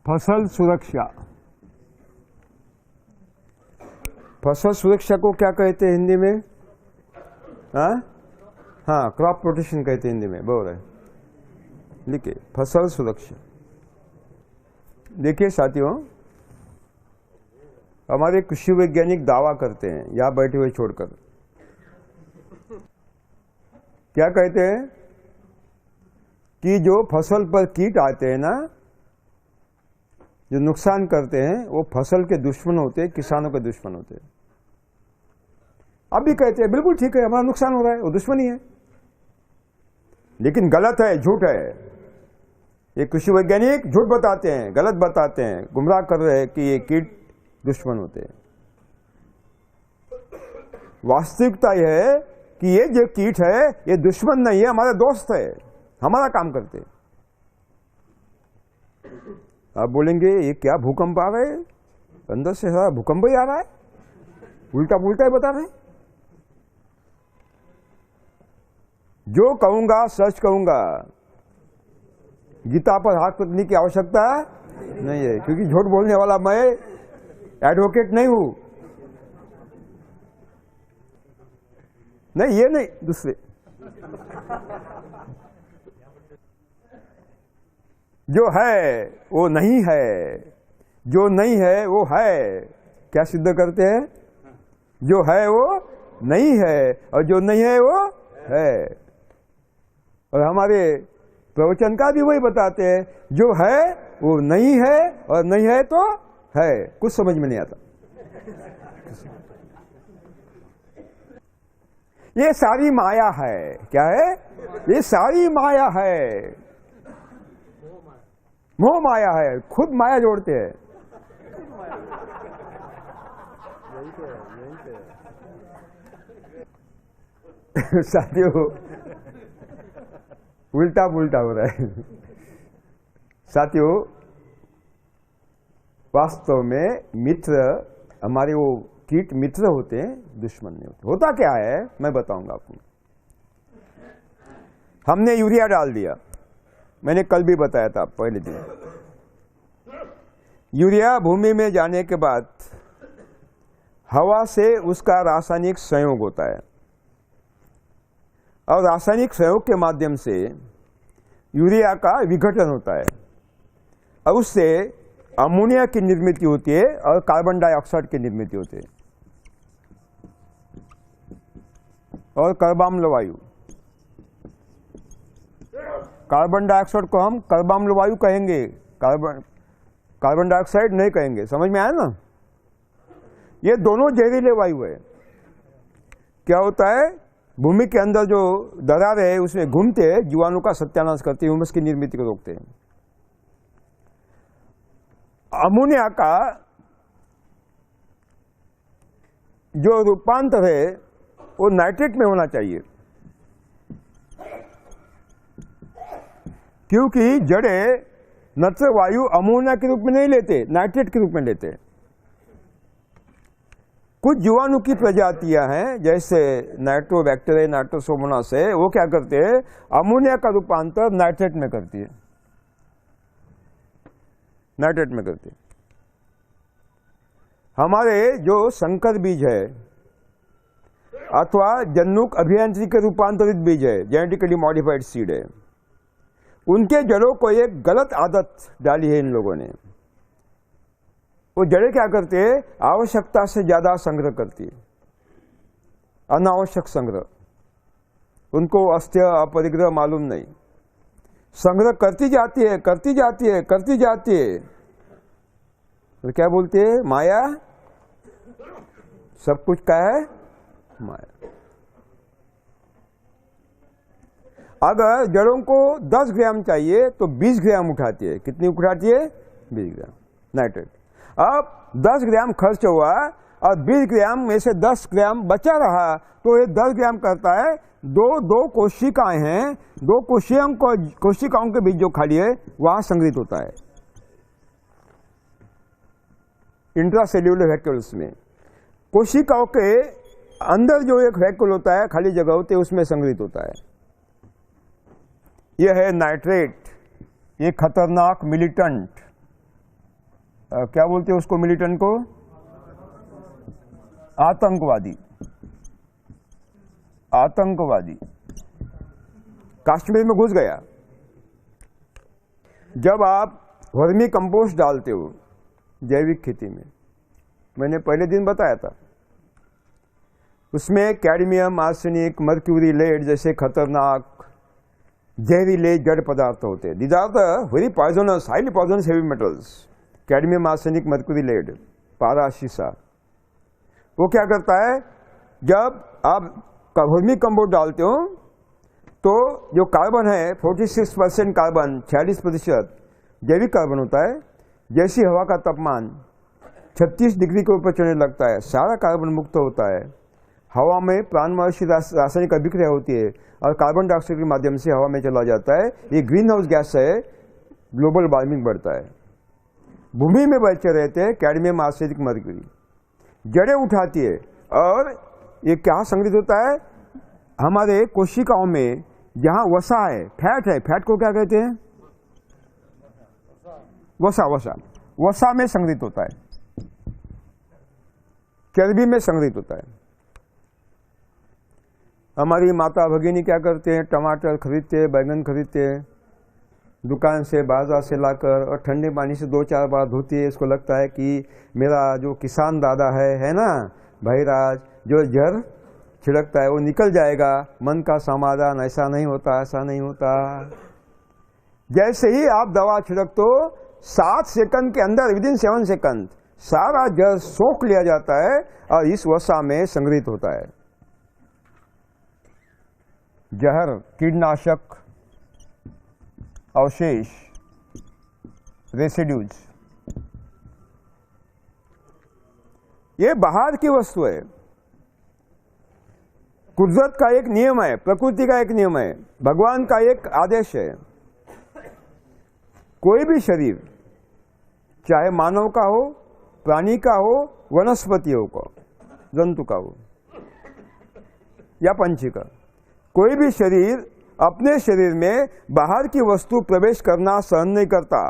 फसल सुरक्षा। फसल सुरक्षा को क्या कहते हैं हिंदी में? हाँ, क्रॉप प्रोटेक्शन कहते हैं हिंदी में। बोल रहे लिखिए, फसल सुरक्षा। देखिए साथियों, हमारे कृषि वैज्ञानिक दावा करते हैं, यहां बैठे हुए छोड़कर, क्या कहते हैं कि जो फसल पर कीट आते हैं ना, जो नुकसान करते हैं, वो फसल के दुश्मन होते हैं, किसानों के दुश्मन होते हैं। अब भी कहते हैं बिल्कुल ठीक है, हमारा नुकसान हो रहा है, वो दुश्मनी है, लेकिन गलत है, झूठ है। ये कृषि वैज्ञानिक झूठ बताते हैं, गलत बताते हैं, गुमराह कर रहे हैं कि ये कीट दुश्मन होते हैं। वास्तविकता यह है कि ये जो कीट है, ये दुश्मन नहीं है, हमारा दोस्त है, हमारा काम करते हैं। आप बोलेंगे ये क्या भूकंप आ रहे हैं, अंदर से सारा भूकंप ही आ रहा है, उल्टा पुल्टा ही बता रहे हैं। जो कहूंगा सच कहूंगा, गीता पर हाथ रखने की आवश्यकता नहीं है, क्योंकि झूठ बोलने वाला मैं एडवोकेट नहीं हूं। नहीं, ये नहीं, दूसरे। जो है वो नहीं है, जो नहीं है वो है। क्या सिद्ध करते हैं? जो है वो नहीं है और जो नहीं है वो है। और हमारे प्रवचन का भी वही बताते हैं, जो है वो नहीं है और नहीं है तो है। कुछ समझ में नहीं आता। ये सारी माया है। क्या है? ये सारी माया है, मोह माया है, खुद माया जोड़ते हैं। साथियों, उल्टा पुल्टा हो रहा है। साथियों, वास्तव में मित्र, हमारे वो कीट मित्र होते हैं, दुश्मन नहीं होते। होता क्या है मैं बताऊंगा आपको। हमने यूरिया डाल दिया, मैंने कल भी बताया था, पहले दिन। यूरिया भूमि में जाने के बाद हवा से उसका रासायनिक संयोग होता है और रासायनिक संयोग के माध्यम से यूरिया का विघटन होता है और उससे अमोनिया की निर्मित होती है और कार्बन डाइऑक्साइड की निर्मित होती है और कार्बाम्ल वायु। कार्बन डाइऑक्साइड को हम कार्बाम्ल वायु कहेंगे, कार्बन डाइऑक्साइड नहीं कहेंगे। समझ में आया ना? ये दोनों जहरीले वायु है। क्या होता है, भूमि के अंदर जो दरार है उसमें घूमते हैं, जीवाणु का सत्यानाश करते हैं, ह्यूमस की निर्मित को रोकते हैं। अमोनिया का जो रूपांतर है वो नाइट्रेट में होना चाहिए, क्योंकि जड़ें नत्र वायु अमोनिया के रूप में नहीं लेते, नाइट्रेट के रूप में लेते। कुछ जीवाणु की प्रजातियां हैं, जैसे नाइट्रोबैक्टीरिया, नाइट्रोसोमोनास है, वो क्या करते हैं, अमोनिया का रूपांतर नाइट्रेट में करती है, नाइट्रेट में करती है। हमारे जो संकर बीज है अथवा जन्नुक अभियांत्रिकी रूपांतरित बीज है, जेनेटिकली मॉडिफाइड सीड है, उनके जड़ों को एक गलत आदत डाली है इन लोगों ने। वो जड़ें क्या करते हैं, आवश्यकता से ज्यादा संग्रह करती है, अनावश्यक संग्रह। उनको अस्त्य अपरिग्रह मालूम नहीं, संग्रह करती जाती है, करती जाती है, करती जाती है। तो क्या बोलते हैं, माया। सब कुछ क्या है, माया। अगर जड़ों को 10 ग्राम चाहिए तो 20 ग्राम उठाती है। कितनी उठाती है, 20 ग्राम नाइट्रेट। अब 10 ग्राम खर्च हुआ और 20 ग्राम में से 10 ग्राम बचा रहा, तो ये 10 ग्राम करता है दो कोशिकाएं हैं, दो कोशिकाओं के बीच जो खाली है वहां संग्रहित होता है इंट्रासेल्यूलर वैक्यूल्स में। कोशिकाओं के अंदर जो एक वैक्यूल होता है, खाली जगह होती है, उसमें संग्रहित होता है। यह है नाइट्रेट, ये खतरनाक मिलिटेंट, क्या बोलते हैं उसको, मिलिटेंट को आतंकवादी। आतंकवादी कश्मीर में घुस गया। जब आप वर्मी कंपोस्ट डालते हो जैविक खेती में, मैंने पहले दिन बताया था, उसमें कैडमियम, आर्सेनिक, मर्क्यूरी, लेड जैसे खतरनाक जहरीले जड़ पदार्थ होते हैं। These are the very poisonous, highly poisonous heavy metals. Cadmium, arsenic, mercury, lead, पारा, शीशा। वो क्या करता है, जब आप वर्मी कंपोस्ट डालते हो तो जो कार्बन है 46% कार्बन, 46% जैविक कार्बन होता है। जैसी हवा का तापमान 36 डिग्री के ऊपर चढ़ने लगता है, सारा कार्बन मुक्त होता है। हवा में प्राणवायु रासायनिक अभिक्रिया होती है और कार्बन डाइऑक्साइड के माध्यम से हवा में चला जाता है। ये ग्रीन हाउस गैस है, ग्लोबल वार्मिंग बढ़ता है। भूमि में बचे रहते हैं कैडमियम, आर्सेनिक, मर्क्यूरी, जड़ें उठाती है और ये क्या संग्रहित होता है हमारे कोशिकाओं में, जहां वसा है, फैट है, फैट को क्या कहते हैं, वसा। वसा में संग्रहित होता है, चर्बी में संग्रहित होता है। हमारी माता भगिनी क्या करते हैं, टमाटर खरीदते हैं, बैंगन खरीदते हैं दुकान से, बाजार से लाकर, और ठंडे पानी से 2-4 बार धोती है। इसको लगता है कि मेरा जो किसान दादा है ना भाई राज, जो जहर छिड़कता है वो निकल जाएगा। मन का समाधान, ऐसा नहीं होता, ऐसा नहीं होता। जैसे ही आप दवा छिड़कते हो 7 सेकंड के अंदर, विदिन 7 सेकंड सारा जहर सोख लिया जाता है और इस वसा में संग्रहित होता है। जहर, कीटनाशक अवशेष, रेसिड्यूज, ये बाहर की वस्तु है। कुदरत का एक नियम है, प्रकृति का एक नियम है, भगवान का एक आदेश है। कोई भी शरीर, चाहे मानव का हो, प्राणी का हो, वनस्पतियों का, जंतु का हो या पंछी का, कोई भी शरीर अपने शरीर में बाहर की वस्तु प्रवेश करना सहन नहीं करता।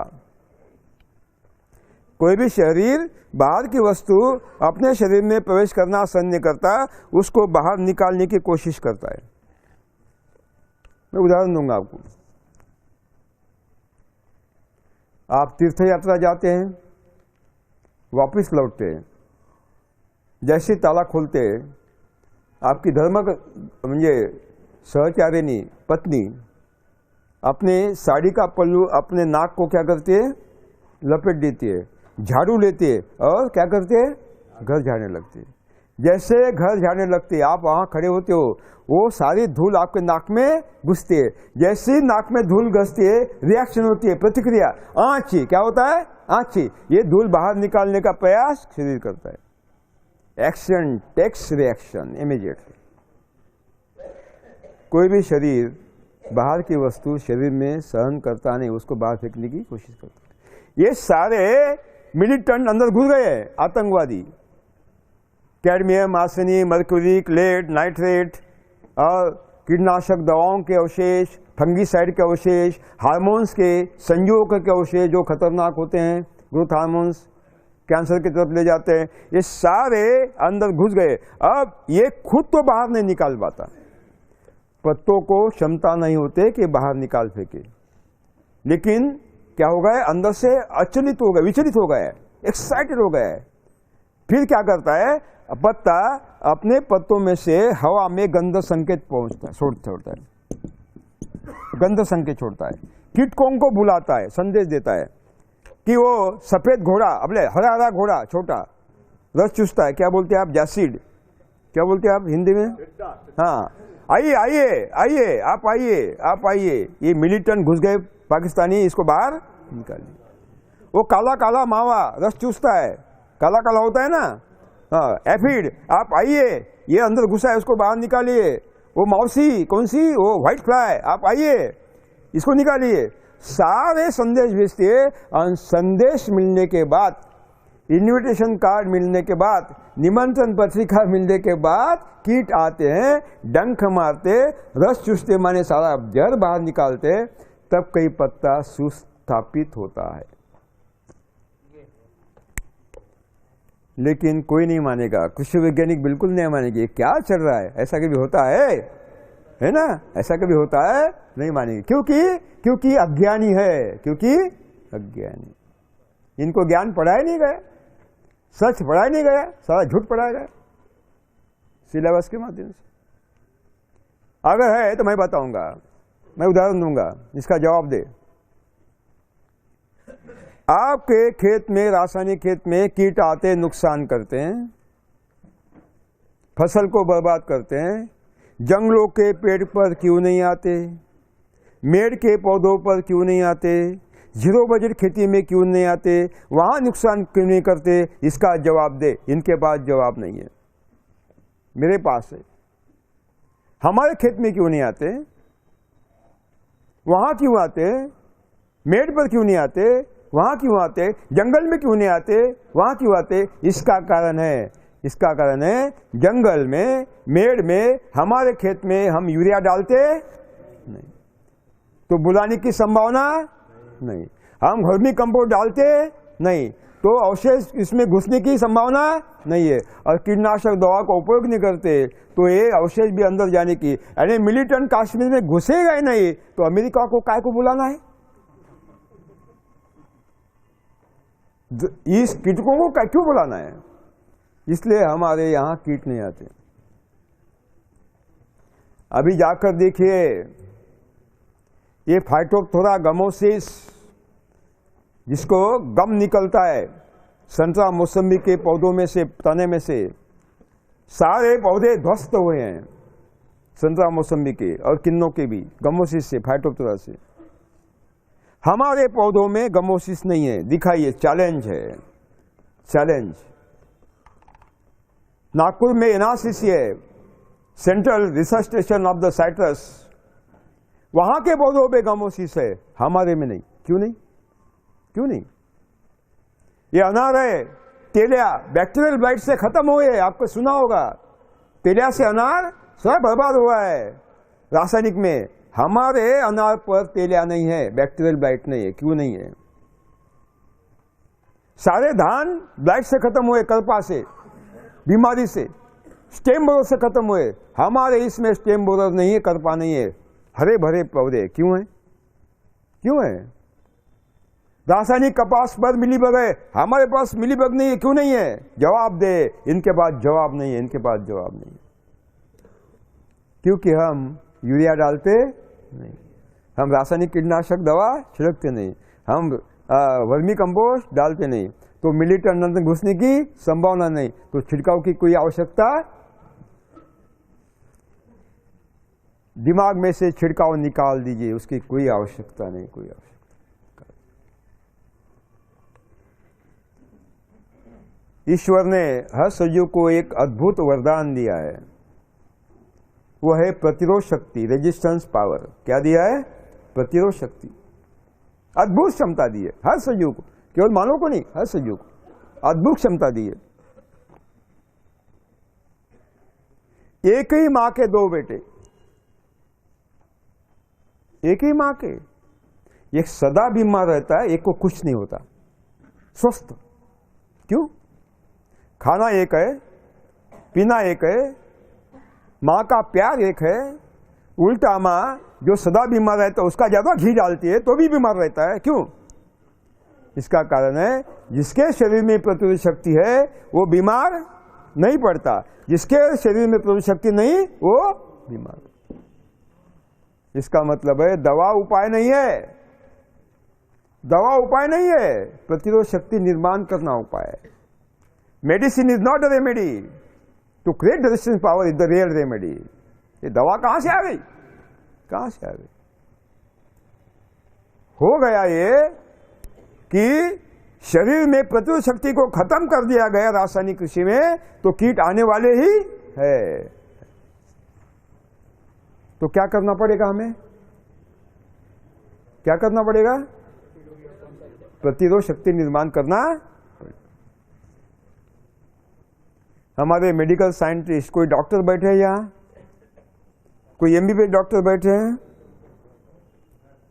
कोई भी शरीर बाहर की वस्तु अपने शरीर में प्रवेश करना सहन नहीं करता, उसको बाहर निकालने की कोशिश करता है। मैं उदाहरण दूंगा आपको। आप तीर्थ यात्रा जाते हैं, वापस लौटते हैं, जैसे ताला खोलते हैं, आपकी धर्म म्हणजे सहचारिणी पत्नी अपने साड़ी का पल्लू अपने नाक को क्या करती है, लपेट देती है, झाड़ू लेती है और क्या करते हैं, घर झाड़ने लगती है। जैसे घर झाड़ने लगती है, आप वहां खड़े होते हो, वो सारी धूल आपके नाक में घुसती है। जैसे ही नाक में धूल घुसती है, रिएक्शन होती है, प्रतिक्रिया, आंची, क्या होता है, आंची, ये धूल बाहर निकालने का प्रयास शरीर करता है। Action takes reaction immediately. कोई भी शरीर बाहर की वस्तु शरीर में सहन करता नहीं, उसको बाहर फेंकने की कोशिश करता है। ये सारे मिलिटेंट अंदर घुस गए, आतंकवादी। Cadmium, arsenic, mercury, lead, nitrate और कीटनाशक दवाओं के अवशेष, फंगीसाइड के अवशेष, हार्मोन्स के संयोग के अवशेष जो खतरनाक होते हैं, ग्रोथ हार्मोन्स, कैंसर की तरफ ले जाते हैं, ये सारे अंदर घुस गए। अब ये खुद तो बाहर नहीं निकाल पाता, पत्तों को क्षमता नहीं होते कि बाहर निकाल फेंके, लेकिन क्या हो गया, अंदर से अचलित हो गया, विचलित हो गया, एक्साइटेड हो गया है। फिर क्या करता है, पत्ता अपने पत्तों में से हवा में गंध संकेत छोड़ता है, गंध संकेत छोड़ता है, कीटकों को बुलाता है, संदेश देता है कि वो सफेद घोड़ा, अपने हरा हरा घोड़ा छोटा रस चूसता है। क्या बोलते हैं आप, जैसिड, क्या बोलते हैं आप हिंदी में, हाँ, आइए आइए आइए, आप आइए, आप आइए। ये मिलिटेंट घुस गए पाकिस्तानी, इसको बाहर निकालिए। वो काला काला मावा रस चूसता है, काला काला होता है ना, हाँ, एफिड, आप आइए, ये अंदर घुसा है, उसको बाहर निकालिए। वो मौसी कौन सी, वो व्हाइट फ्लाई, आप आइए इसको निकालिए, सारे संदेश भेजती है। और संदेश मिलने के बाद, इन्विटेशन कार्ड मिलने के बाद, निमंत्रण पत्रिका मिलने के बाद कीट आते हैं, डंक मारते, रस चूसते, माने सारा जड़ बाहर निकालते, तब कई पत्ता सुस्थापित होता है। लेकिन कोई नहीं मानेगा, कृषि वैज्ञानिक बिल्कुल नहीं मानेंगे, क्या चल रहा है, ऐसा कभी होता है ना, ऐसा कभी होता है, नहीं मानेंगे। क्योंकि अज्ञानी है, क्योंकि अज्ञानी, इनको ज्ञान पढ़ाया नहीं गया, सच पढ़ाया नहीं गया, सारा झूठ पढ़ाया गया सिलेबस के माध्यम से। अगर है तो मैं बताऊंगा, मैं उदाहरण दूंगा, इसका जवाब दे। आपके खेत में, रासायनिक खेत में कीट आते, नुकसान करते हैं, फसल को बर्बाद करते हैं। जंगलों के पेड़ पर क्यों नहीं आते, मेड़ के पौधों पर क्यों नहीं आते, जीरो बजट खेती में क्यों नहीं आते, वहां नुकसान क्यों नहीं करते, इसका जवाब दे। इनके पास जवाब नहीं है, मेरे पास है। हमारे खेत में क्यों नहीं आते, वहां क्यों आते, मेड़ पर क्यों नहीं आते, वहां क्यों आते, जंगल में क्यों नहीं आते, वहां क्यों आते, इसका कारण है जंगल में, मेड़ में, हमारे खेत में हम यूरिया डालते नहीं, तो बुलाने की संभावना नहीं। हम वर्मी कंपोस्ट डालते नहीं, तो अवशेष इसमें घुसने की संभावना नहीं है। और कीटनाशक दवा का उपयोग नहीं करते, तो ये अवशेष भी अंदर जाने की, यानी मिलिटेंट कश्मीर में घुसेगा ही नहीं, तो अमेरिका को काय को बुलाना है, इस कीटकों को क्यों बुलाना है। इसलिए हमारे यहां कीट नहीं आते। अभी जाकर देखिए, ये फाइटोप्थोरा गमोसिस, जिसको गम निकलता है संतरा मौसम्बी के पौधों में से, तने में से, सारे पौधे ध्वस्त हुए हैं संतरा मौसम्बी के और किन्नों के भी, गमोसिस से, फाइटोप्थोरा से। हमारे पौधों में गमोसिस नहीं है, दिखाइए, चैलेंज है, चैलेंज। नागपुर में एनआरसीसी है, central research station of the citrus, वहां के पौधों पे गमोसिस है, हमारे में नहीं। क्यों नहीं, क्यों नहीं? ये अनार है, तेलिया, बैक्टीरियल ब्लाइट से खत्म हुए, आपको सुना होगा, तेलिया से अनार सब बर्बाद हुआ है रासायनिक में। हमारे अनार पर तेलिया नहीं है, बैक्टीरियल ब्लाइट नहीं है। क्यों नहीं है? सारे धान ब्लाइट से खत्म हुए, कल्पा से, बीमारी से, स्टेम बोरर से खत्म हुए। हमारे इसमें स्टेम बोरर नहीं है, कल्पा नहीं है, हरे भरे पौधे। क्यों है, क्यों है? रासायनिक कपास पर मिलीबग है, हमारे पास मिलीबग नहीं है। क्यों नहीं है? जवाब दे। इनके पास जवाब नहीं है, इनके पास जवाब नहीं है। क्योंकि हम यूरिया डालते नहीं, हम रासायनिक कीटनाशक दवा छिड़कते नहीं, हम वर्मी कंपोस्ट डालते नहीं, तो मिलीटन अंदर घुसने की संभावना नहीं, तो छिड़काव की कोई आवश्यकता। दिमाग में से छिड़काव निकाल दीजिए, उसकी कोई आवश्यकता नहीं, कोई आवश्यकता। ईश्वर ने हर सजीव को एक अद्भुत वरदान दिया है, वो है प्रतिरोध शक्ति, रेजिस्टेंस पावर। क्या दिया है? प्रतिरोध शक्ति, अद्भुत क्षमता दी है हर सजीव को, केवल मानव को नहीं, हर सजीव को अद्भुत क्षमता दी है। एक ही मां के दो बेटे, एक ही मां के, एक सदा बीमार रहता है, एक को कुछ नहीं होता, स्वस्थ। क्यों? खाना एक है, पीना एक है, मां का प्यार एक है। उल्टा मां जो सदा बीमार रहता है, उसका ज्यादा घी डालती है तो भी बीमार रहता है। क्यों? इसका कारण है, जिसके शरीर में प्रतिरोध शक्ति है वो बीमार नहीं पड़ता, जिसके शरीर में प्रतिरोध शक्ति नहीं वो बीमार। इसका मतलब है दवा उपाय नहीं है, दवा उपाय नहीं है, प्रतिरोध शक्ति निर्माण करना उपाय है। Medicine is not a remedy, to create resistance power is the real remedy. ये दवा कहां से आ गई, कहां से आ गई? हो गया ये कि शरीर में प्रतिरोध शक्ति को खत्म कर दिया गया रासायनिक कृषि में, तो कीट आने वाले ही है। तो क्या करना पड़ेगा हमें? क्या करना पड़ेगा? प्रतिरोध शक्ति निर्माण करना। हमारे मेडिकल साइंटिस्ट, कोई डॉक्टर बैठे हैं यहाँ? कोई एमबीबीएस डॉक्टर बैठे हैं?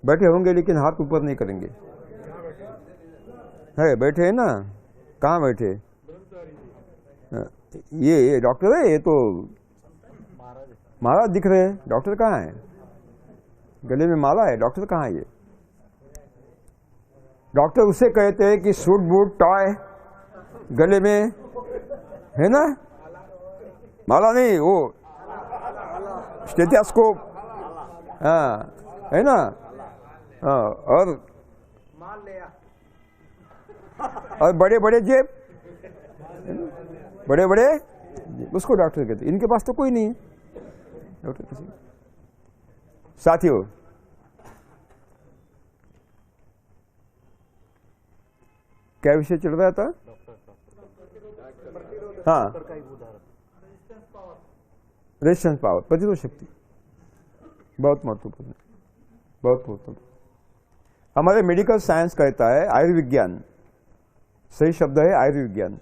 बैठे होंगे लेकिन हाथ ऊपर नहीं करेंगे। है बैठे हैं ना? कहाँ बैठे? ये डॉक्टर है? ये तो महाराज दिख रहे हैं। डॉक्टर कहाँ है? गले में माला है, डॉक्टर कहाँ है? ये डॉक्टर उसे कहते हैं कि सूट बूट टॉय गले में है ना, माला नहीं, वो स्टेथोस्कोप, हाँ है ना, हाँ, और बड़े बड़े जेब, बड़े बड़े, उसको डॉक्टर कहते हैं। इनके पास तो कोई नहीं है डॉक्टर किसी। साथियों, क्या विषय चल रहा था? हाँ, रेजिस्टेंस पावर, प्रतिरोध शक्ति, बहुत महत्वपूर्ण, बहुत महत्वपूर्ण। हमारे मेडिकल साइंस कहता है, आयुर्विज्ञान सही शब्द है, आयुर्विज्ञान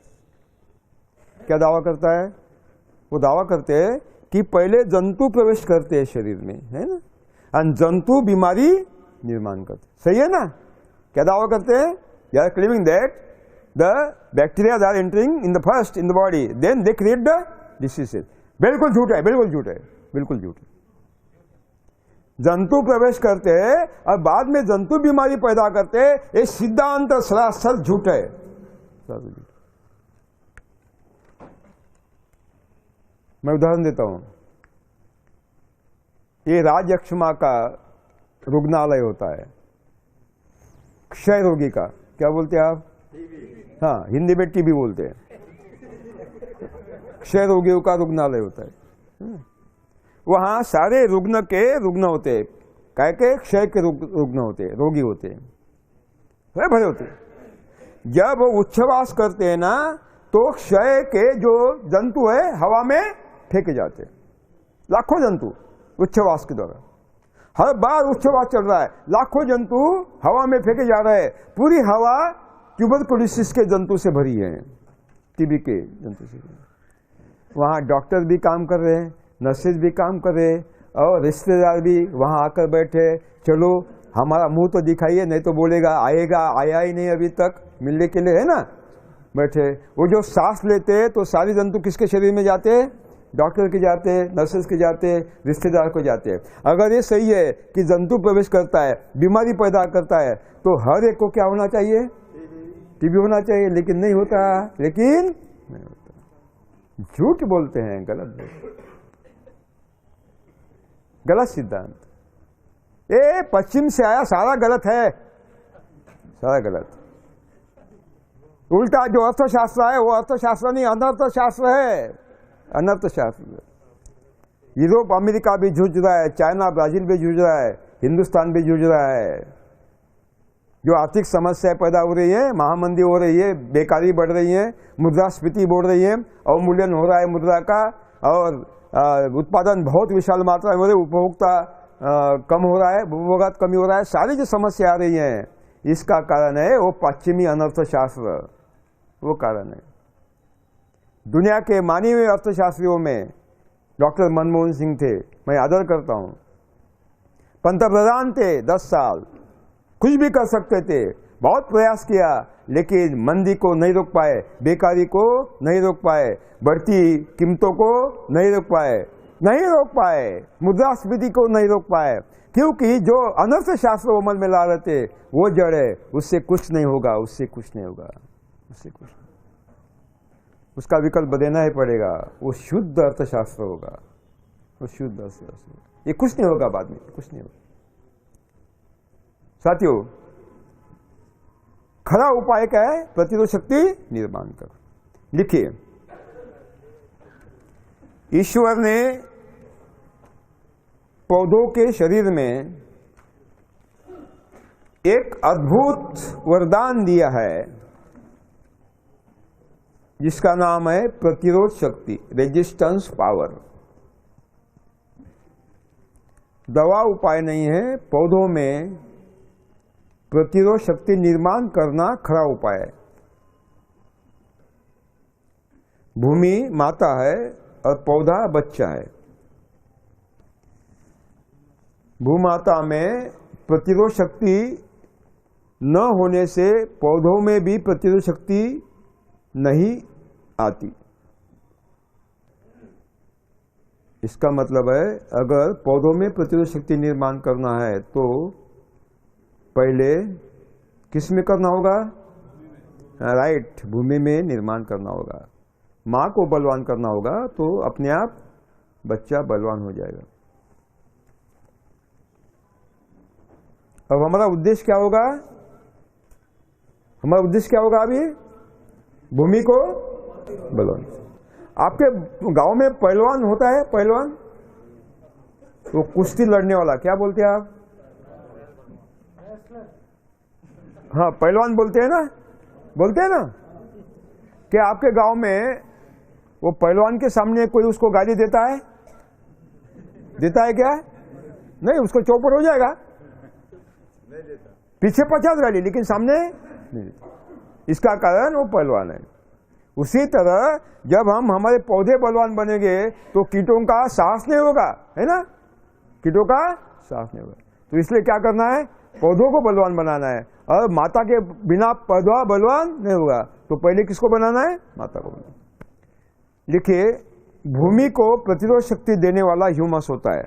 क्या दावा करता है? वो दावा करते हैं कि पहले जंतु प्रवेश करते हैं शरीर में, है ना, और जंतु बीमारी निर्माण करते। सही है ना? क्या दावा करते हैं? They are claiming that the bacteria are entering in the first in the body, then they create the diseases. बिल्कुल झूठ है, बिल्कुल झूठ है, बिल्कुल झूठ है। जंतु प्रवेश करते हैं और बाद में जंतु बीमारी पैदा करते हैं, ये सिद्धांत सरासर झूठ है। मैं उदाहरण देता हूं। ये राजयक्षमा का रुग्णालय होता है, क्षय रोगी का, क्या बोलते हैं आप? हाँ, हिंदी में टीबी बोलते हैं। क्षय रोगियों का रुग्णालय होता है। वहां सारे रुग्ण होते हैं, काय के क्षय के रुग्ण होते हैं, रोगी होते हैं, भरे होते हैं। जब वो उच्छ्वास करते हैं ना, तो क्षय के जो जंतु है हवा में फेंके जाते हैं, लाखों जंतु उच्छ्वास के द्वारा। हर बार उच्छ्वास चल रहा है, लाखों जंतु हवा में फेंके जा रहे हैं। पूरी हवा ट्यूबरकुलोसिस के जंतु से भरी है, टीबी के जंतु से। वहाँ डॉक्टर भी काम कर रहे हैं, नर्सेज भी काम कर रहे हैं, और रिश्तेदार भी वहाँ आकर बैठे, चलो हमारा मुंह तो दिखाइए, नहीं तो बोलेगा आएगा, आया ही नहीं अभी तक मिलने के लिए, है ना, बैठे। वो जो सांस लेते हैं तो सारे जंतु किसके शरीर में जाते हैं? डॉक्टर के जाते हैं, नर्सेज के जाते हैं, रिश्तेदार को जाते हैं। अगर ये सही है कि जंतु प्रवेश करता है, बीमारी पैदा करता है, तो हर एक को क्या होना चाहिए? टीबी होना चाहिए, लेकिन नहीं होता, लेकिन नहीं होता। झूठ बोलते हैं, गलत बोलते, गलत सिद्धांत। ये पश्चिम से आया, सारा गलत है, सारा गलत। उल्टा जो अर्थशास्त्र है वो अर्थशास्त्र नहीं, अनर्थशास्त्र है, अनर्थशास्त्र। यूरोप अमेरिका भी जूझ रहा है, चाइना ब्राजील भी जूझ रहा है, हिंदुस्तान भी जूझ रहा है। जो आर्थिक समस्याएं पैदा हो रही है, महामंदी हो रही है, बेकारी बढ़ रही है, मुद्रास्फीति बढ़ रही है, अवमूल्यन हो रहा है मुद्रा का, और उत्पादन बहुत विशाल मात्रा में, उपभोक्ता कम हो रहा है, उपभोगात कमी हो रहा है, सारी जो समस्या आ रही है, इसका कारण है वो पश्चिमी अनर्थशास्त्र, वो कारण है। दुनिया के माने हुए अर्थशास्त्रियों में डॉक्टर मनमोहन सिंह थे, मैं आदर करता हूं। पंतप्रधान थे 10 साल, कुछ भी कर सकते थे, बहुत प्रयास किया, लेकिन मंदी को नहीं रोक पाए, बेकारी को नहीं रोक पाए, बढ़ती कीमतों को नहीं रोक पाए, नहीं रोक पाए, मुद्रास्फीति को नहीं रोक पाए, क्योंकि जो अनर्थशास्त्र अमल में ला रहे थे वो जड़ है, उससे कुछ नहीं होगा, उससे कुछ नहीं होगा, उससे कुछ नहीं। उसका विकल्प देना ही पड़ेगा, वो शुद्ध अर्थशास्त्र होगा, वो शुद्ध अर्थशास्त्र। ये कुछ नहीं होगा, बाद में कुछ नहीं होगा। साथियों, खरा उपाय क्या है? प्रतिरोध शक्ति निर्माण करो। लिखिए, ईश्वर ने पौधों के शरीर में एक अद्भुत वरदान दिया है, जिसका नाम है प्रतिरोध शक्ति, रेजिस्टेंस पावर। दवा उपाय नहीं है, पौधों में प्रतिरोध शक्ति निर्माण करना खरा उपाय है। भूमि माता है और पौधा बच्चा है। भूमाता में प्रतिरोध शक्ति न होने से पौधों में भी प्रतिरोध शक्ति नहीं आती। इसका मतलब है अगर पौधों में प्रतिरोध शक्ति निर्माण करना है तो पहले किस में करना होगा? राइट, भूमि में निर्माण करना होगा। माँ को बलवान करना होगा तो अपने आप बच्चा बलवान हो जाएगा। अब हमारा उद्देश्य क्या होगा? हमारा उद्देश्य क्या होगा? अभी भूमि को बलवान। आपके गांव में पहलवान होता है, पहलवान, वो कुश्ती लड़ने वाला, क्या बोलते हैं आप? हाँ, पहलवान बोलते हैं ना, बोलते हैं ना। क्या आपके गांव में वो पहलवान के सामने कोई उसको गाली देता है? देता है क्या? नहीं, उसको चौपट हो जाएगा। पीछे 50 गाली, लेकिन सामने नहीं। इसका कारण वो पहलवान है। उसी तरह जब हम हमारे पौधे बलवान बनेंगे तो कीटों का साहस नहीं होगा, है ना? कीटों का साहस नहीं होगा। तो इसलिए क्या करना है? पौधों को बलवान बनाना है। और माता के बिना पौधा बलवान नहीं होगा, तो पहले किसको बनाना है? माता को बनाना। देखिए, भूमि को प्रतिरोध शक्ति देने वाला ह्यूमस होता है।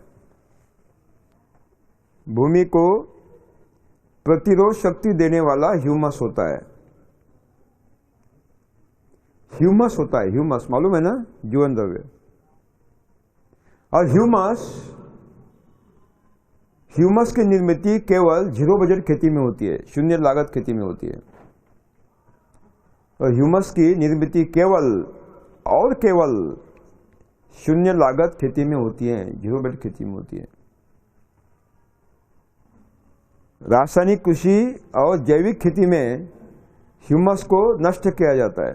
भूमि को प्रतिरोध शक्ति देने वाला ह्यूमस होता है। ह्यूमस होता है, ह्यूमस मालूम है ना, जीवन द्रव्य। और ह्यूमस की निर्मित केवल 0 बजट खेती में होती है, शून्य लागत खेती में होती है। और ह्यूमस की निर्मित केवल और केवल शून्य लागत खेती में होती है, 0 बजट खेती में होती है। रासायनिक कृषि और जैविक खेती में ह्यूमस को नष्ट किया जाता है।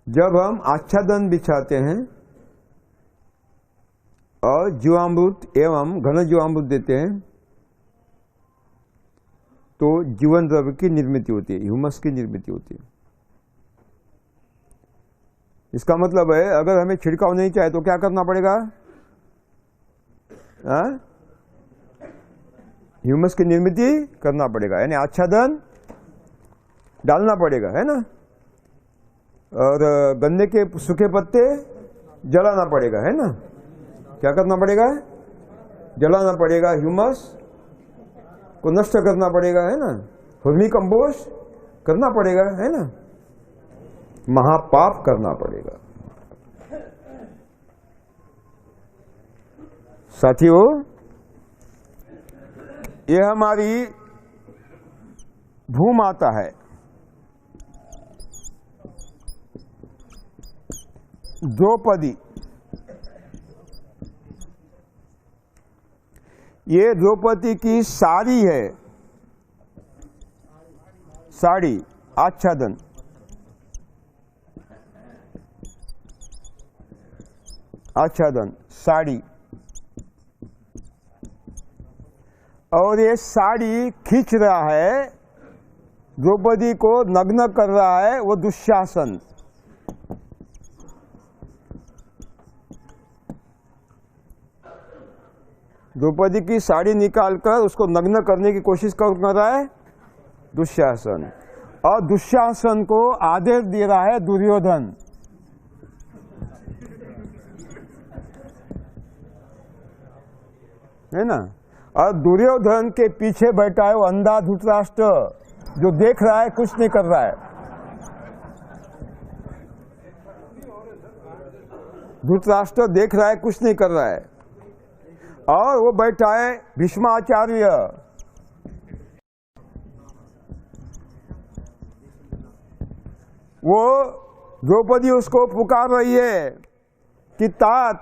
जब हम आच्छादन बिछाते हैं और जीवामृत एवं घन जीवामृत देते हैं तो जीवन द्रव्य की निर्मित होती है, ह्यूमस की निर्मित होती है। इसका मतलब है अगर हमें छिड़काव नहीं चाहिए तो क्या करना पड़ेगा? ह्यूमस की निर्मित करना पड़ेगा, यानी आच्छादन डालना पड़ेगा, है ना? और गन्ने के सूखे पत्ते जलाना पड़ेगा, है ना? क्या करना पड़ेगा? जलाना पड़ेगा, ह्यूमस को नष्ट करना पड़ेगा, है ना? वर्मी कंपोस्ट करना पड़ेगा, है ना? महापाप करना पड़ेगा। साथियों, ये हमारी भूमाता है। द्रौपदी, ये द्रौपदी की साड़ी है, साड़ी, आच्छादन। आच्छादन, साड़ी। और ये साड़ी खींच रहा है, द्रौपदी को नग्न कर रहा है वो दुशासन। द्रौपदी की साड़ी निकालकर उसको नग्न करने की कोशिश कर रहा है दुशासन। और दुशासन को आदेश दे रहा है दुर्योधन। है ना? और दुर्योधन के पीछे बैठा है वो अंधा धृतराष्ट्र, जो देख रहा है, कुछ नहीं कर रहा है। धृतराष्ट्र देख रहा है, कुछ नहीं कर रहा है। और वो बैठा है भीष्माचार्य। वो द्रौपदी उसको पुकार रही है कि तात,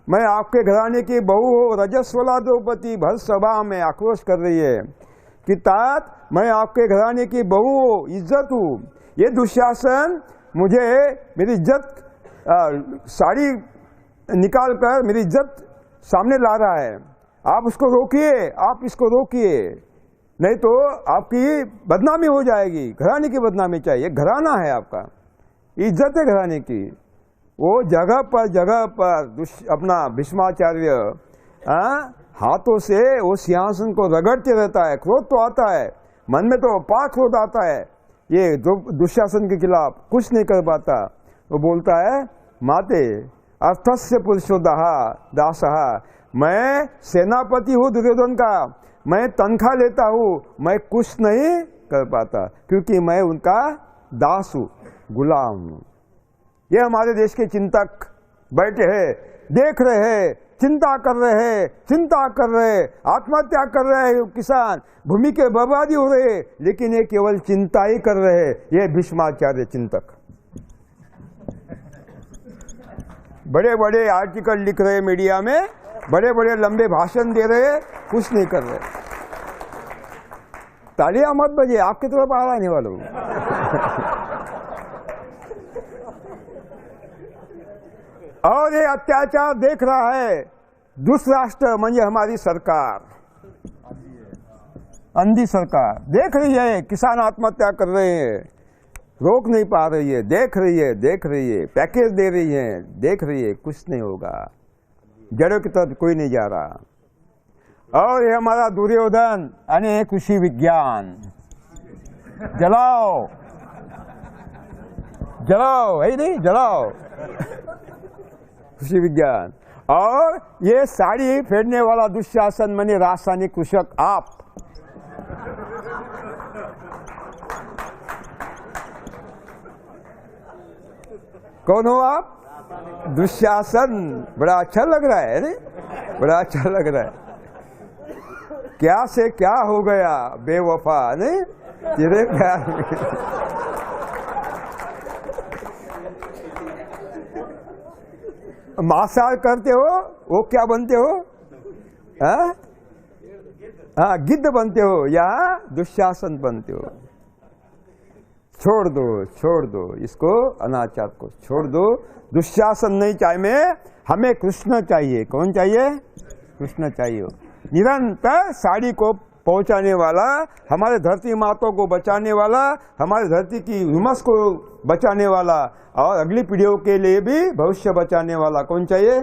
मैं आपके घराने की बहू हो। रजस्वला द्रौपदी भर सभा में आक्रोश कर रही है कि तात, मैं आपके घराने की बहू हो, इज्जत हूं। ये दुशासन मुझे मेरी इज्जत साड़ी निकाल कर मेरी इज्जत सामने ला रहा है, आप उसको रोकिए, आप इसको रोकिए, नहीं तो आपकी बदनामी हो जाएगी। घराने की बदनामी चाहिए, घराना है आपका, इज्जत है घराने की। वो जगह पर अपना भीष्माचार्य हाथों से वो सिंहासन को रगड़ते रहता है। क्रोध तो आता है, मन में तो पाक क्रोध आता है, ये दुशासन के खिलाफ कुछ नहीं कर पाता। वो बोलता है, माते अर्थस्य पुरुषोदः दासः, मैं सेनापति हूँ दुर्योधन का, मैं तनख्वाह लेता हूँ, मैं कुछ नहीं कर पाता क्योंकि मैं उनका दास हूँ, गुलाम हूँ। ये हमारे देश के चिंतक बैठे हैं, देख रहे हैं, चिंता कर रहे हैं, आत्महत्या कर रहे हैं किसान, भूमि के बर्बादी हो रहे हैं, लेकिन ये केवल चिंता ही कर रहे हैं। ये भीष्माचार्य चिंतक बड़े बड़े आर्टिकल लिख रहे मीडिया में, बड़े बड़े लंबे भाषण दे रहे, कुछ नहीं कर रहे। तालियां मत बजे, आपकी तरफ आ आने वालों। और ये अत्याचार देख रहा है दुष्राष्ट्र म्हणजे हमारी सरकार, अंधी सरकार देख रही है। किसान आत्महत्या कर रहे हैं, रोक नहीं पा रही है, देख रही है, पैकेज दे रही है, देख रही है, कुछ नहीं होगा, जड़ों की तरफ कोई नहीं जा रहा। और ये हमारा दुर्योधन यानी कृषि विज्ञान, जलाओ है नहीं, जलाओ कृषि विज्ञान। और ये साड़ी फेरने वाला दुशासन माने रासायनिक कृषक आप, कौन हो आप? दुशासन। बड़ा अच्छा लग रहा है नहीं, बड़ा अच्छा लग रहा है। क्या से क्या हो गया बेवफा नहीं तेरे प्यार में। मांसाहार करते हो, वो क्या बनते हो? हाँ, गिद्ध बनते हो या दुशासन बनते हो। छोड़ दो इसको, अनाचार को छोड़ दो। दुशासन नहीं चाहिए, हमें कृष्ण चाहिए। कौन चाहिए? कृष्ण चाहिए। निरंतर साड़ी को पहुंचाने वाला, हमारे धरती माता को बचाने वाला, हमारे धरती की ह्यूमस को बचाने वाला, और अगली पीढ़ियों के लिए भी भविष्य बचाने वाला कौन चाहिए?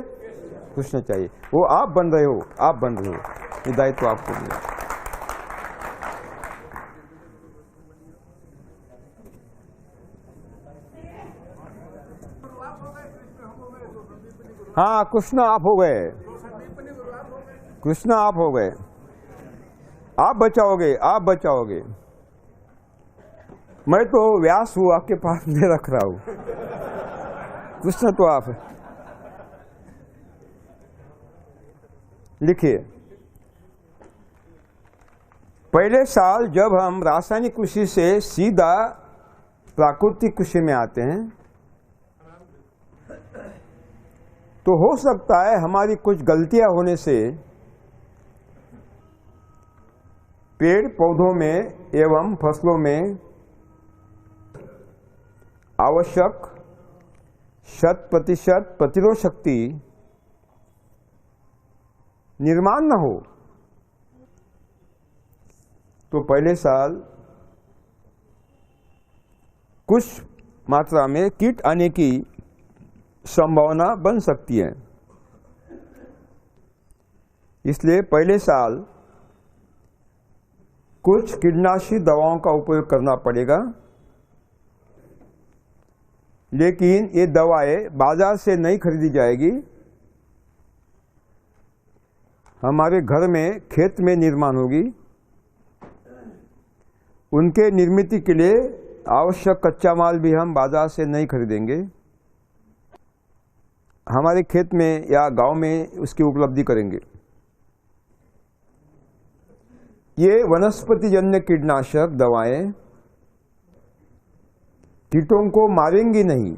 कृष्ण चाहिए। वो आप बन रहे हो, आप बन रहे हो, ये दायित्व आपको मिला। हाँ, कृष्ण आप हो गए, कृष्ण आप हो गए, आप बचाओगे, आप बचाओगे। मैं तो व्यास हूं, आपके पास में रख रहा हूं, कृष्ण तो आप है। लिखिए, पहले साल जब हम रासायनिक कृषि से सीधा प्राकृतिक कृषि में आते हैं तो हो सकता है हमारी कुछ गलतियां होने से पेड़ पौधों में एवं फसलों में आवश्यक 100% प्रतिरोध शक्ति निर्माण न हो। तो पहले साल कुछ मात्रा में कीट आने की संभावना बन सकती है। इसलिए पहले साल कुछ कीटनाशी दवाओं का उपयोग करना पड़ेगा, लेकिन ये दवाएं बाजार से नहीं खरीदी जाएगी, हमारे घर में खेत में निर्माण होगी। उनके निर्मित के लिए आवश्यक कच्चा माल भी हम बाजार से नहीं खरीदेंगे, हमारे खेत में या गांव में उसकी उपलब्धि करेंगे। ये वनस्पति जन्य कीटनाशक दवाएं कीटों को मारेंगी नहीं,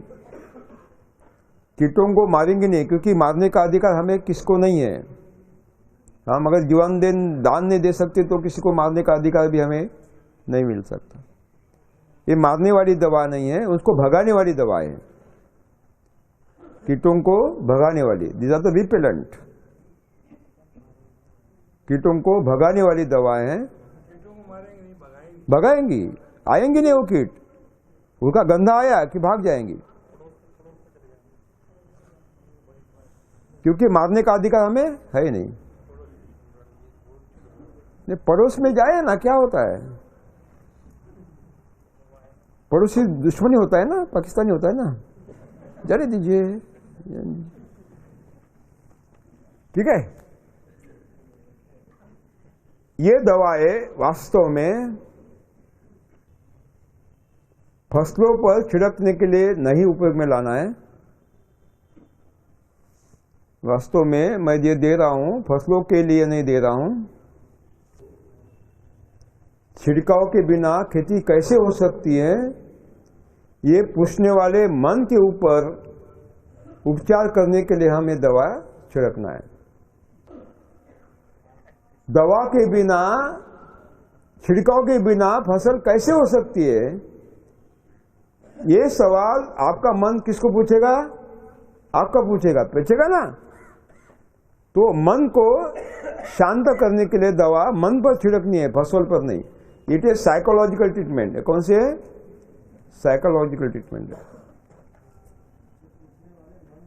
कीटों को मारेंगी नहीं, क्योंकि मारने का अधिकार हमें किसको नहीं है। हम अगर जीवन दान नहीं दे सकते तो किसी को मारने का अधिकार भी हमें नहीं मिल सकता। ये मारने वाली दवा नहीं है, उसको भगाने वाली दवा है। कीटों को भगाने वाली, दीज आर द रिपेलेंट, कीटों को भगाने वाली दवाएं हैं। भगाएंगी, आएंगी नहीं वो कीट, उनका गंधा आया कि भाग जाएंगी, क्योंकि मारने का अधिकार हमें है ही नहीं। पड़ोस में जाए ना, क्या होता है, पड़ोसी दुश्मनी होता है ना, पाकिस्तानी होता है ना, जाने दीजिए, ठीक है। ये दवाएं वास्तव में फसलों पर छिड़कने के लिए नहीं उपयोग में लाना है। वास्तव में मैं ये दे रहा हूं, फसलों के लिए नहीं दे रहा हूं। छिड़काव के बिना खेती कैसे हो सकती है, ये पूछने वाले मन के ऊपर उपचार करने के लिए हमें दवा छिड़कना है। दवा के बिना, छिड़काव के बिना फसल कैसे हो सकती है, ये सवाल आपका मन किसको पूछेगा, आपका पूछेगा ना। तो मन को शांत करने के लिए दवा मन पर छिड़कनी है, फसल पर नहीं। इट इज साइकोलॉजिकल ट्रीटमेंट है। कौन सी है? साइकोलॉजिकल ट्रीटमेंट है।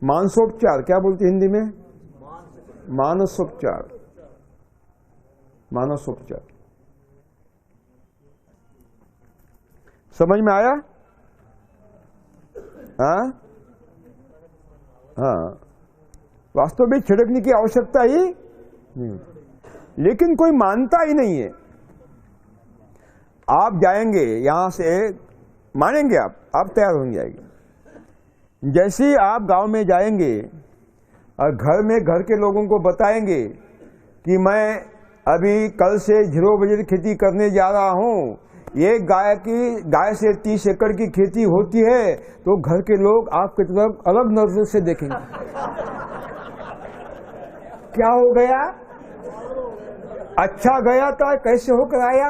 मानसोपचार क्या बोलते हिंदी में? मानसोपचार, मानसोपचार। समझ में आया? हाँ हाँ, वास्तव में छिड़कने की आवश्यकता ही नहीं, लेकिन कोई मानता ही नहीं है। आप जाएंगे यहां से, मानेंगे आप तैयार होंगे जाएंगे। जैसे ही आप गांव में जाएंगे और घर में घर के लोगों को बताएंगे कि मैं अभी कल से 0 बजे खेती करने जा रहा हूं, ये गाय से 30 एकड़ की खेती होती है, तो घर के लोग आपकी तरफ अलग नजर से देखेंगे। क्या हो गया? अच्छा गया था, कैसे होकर आया?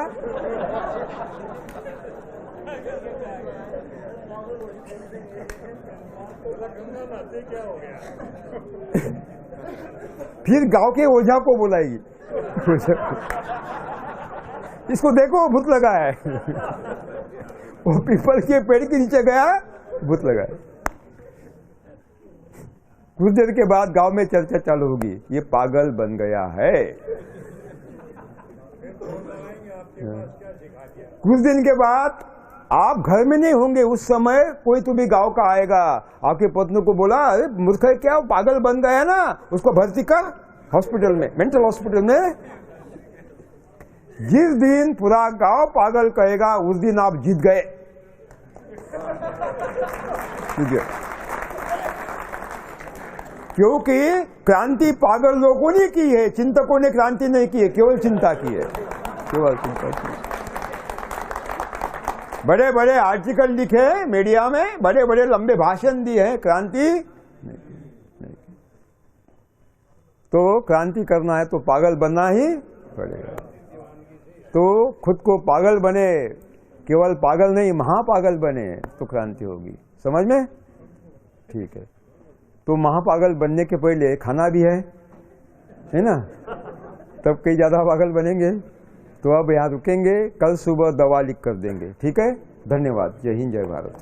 फिर गांव के ओझा को बुलाएगी, इसको देखो भूत लगा है। वो पीपल के पेड़ के नीचे गया, भूत लगा है। कुछ देर के बाद गांव में चर्चा चालू होगी, ये पागल बन गया है। कुछ दिन के बाद आप घर में नहीं होंगे, उस समय कोई तुम्हें गांव का आएगा, आपके पत्नी को बोला, अरे मूर्ख है क्या, पागल बन गया ना, उसको भर्ती कर हॉस्पिटल में, मेंटल हॉस्पिटल में। जिस दिन पूरा गांव पागल कहेगा, उस दिन आप जीत गए। क्योंकि क्रांति पागल लोगों ने की है, चिंतकों ने क्रांति नहीं की है, केवल चिंता की है, केवल चिंता की है। बड़े बड़े आर्टिकल लिखे मीडिया में, बड़े बड़े लंबे भाषण दिए हैं, क्रांति नहीं। तो क्रांति करना है तो पागल बनना ही पड़ेगा। तो खुद को पागल बने, केवल पागल नहीं महापागल बने, तो क्रांति होगी। समझ में? ठीक है। तो महापागल बनने के पहले खाना भी है ना, तब कई ज्यादा पागल बनेंगे। तो अब यहाँ रुकेंगे, कल सुबह दवा लिख कर देंगे, ठीक है? धन्यवाद। जय हिंद, जय भारत।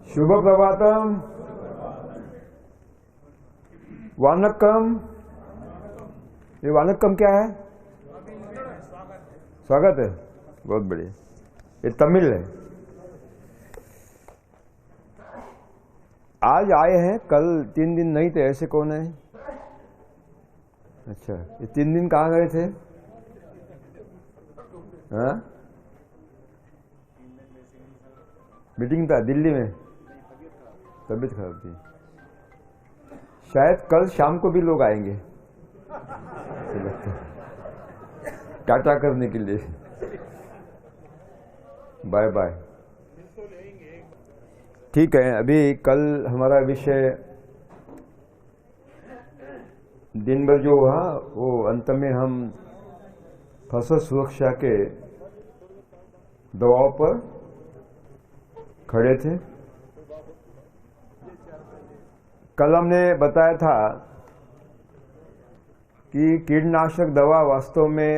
शुभ प्रभातम, वानक्कम। ये वानक्कम क्या है? स्वागत है, बहुत बढ़िया। ये तमिल है। आज आए हैं, कल 3 दिन नहीं थे, ऐसे कौन है? अच्छा, ये 3 दिन कहाँ गए थे? हाँ, मीटिंग था दिल्ली में, तबीयत खराब थी। शायद कल शाम को भी लोग आएंगे टाटा करने के लिए। Bye bye. ठीक है, अभी कल हमारा विषय दिन भर जो हुआ, वो अंत में हम फसल सुरक्षा के दबाव पर खड़े थे। कल हमने बताया था कि कीटनाशक दवा वास्तव में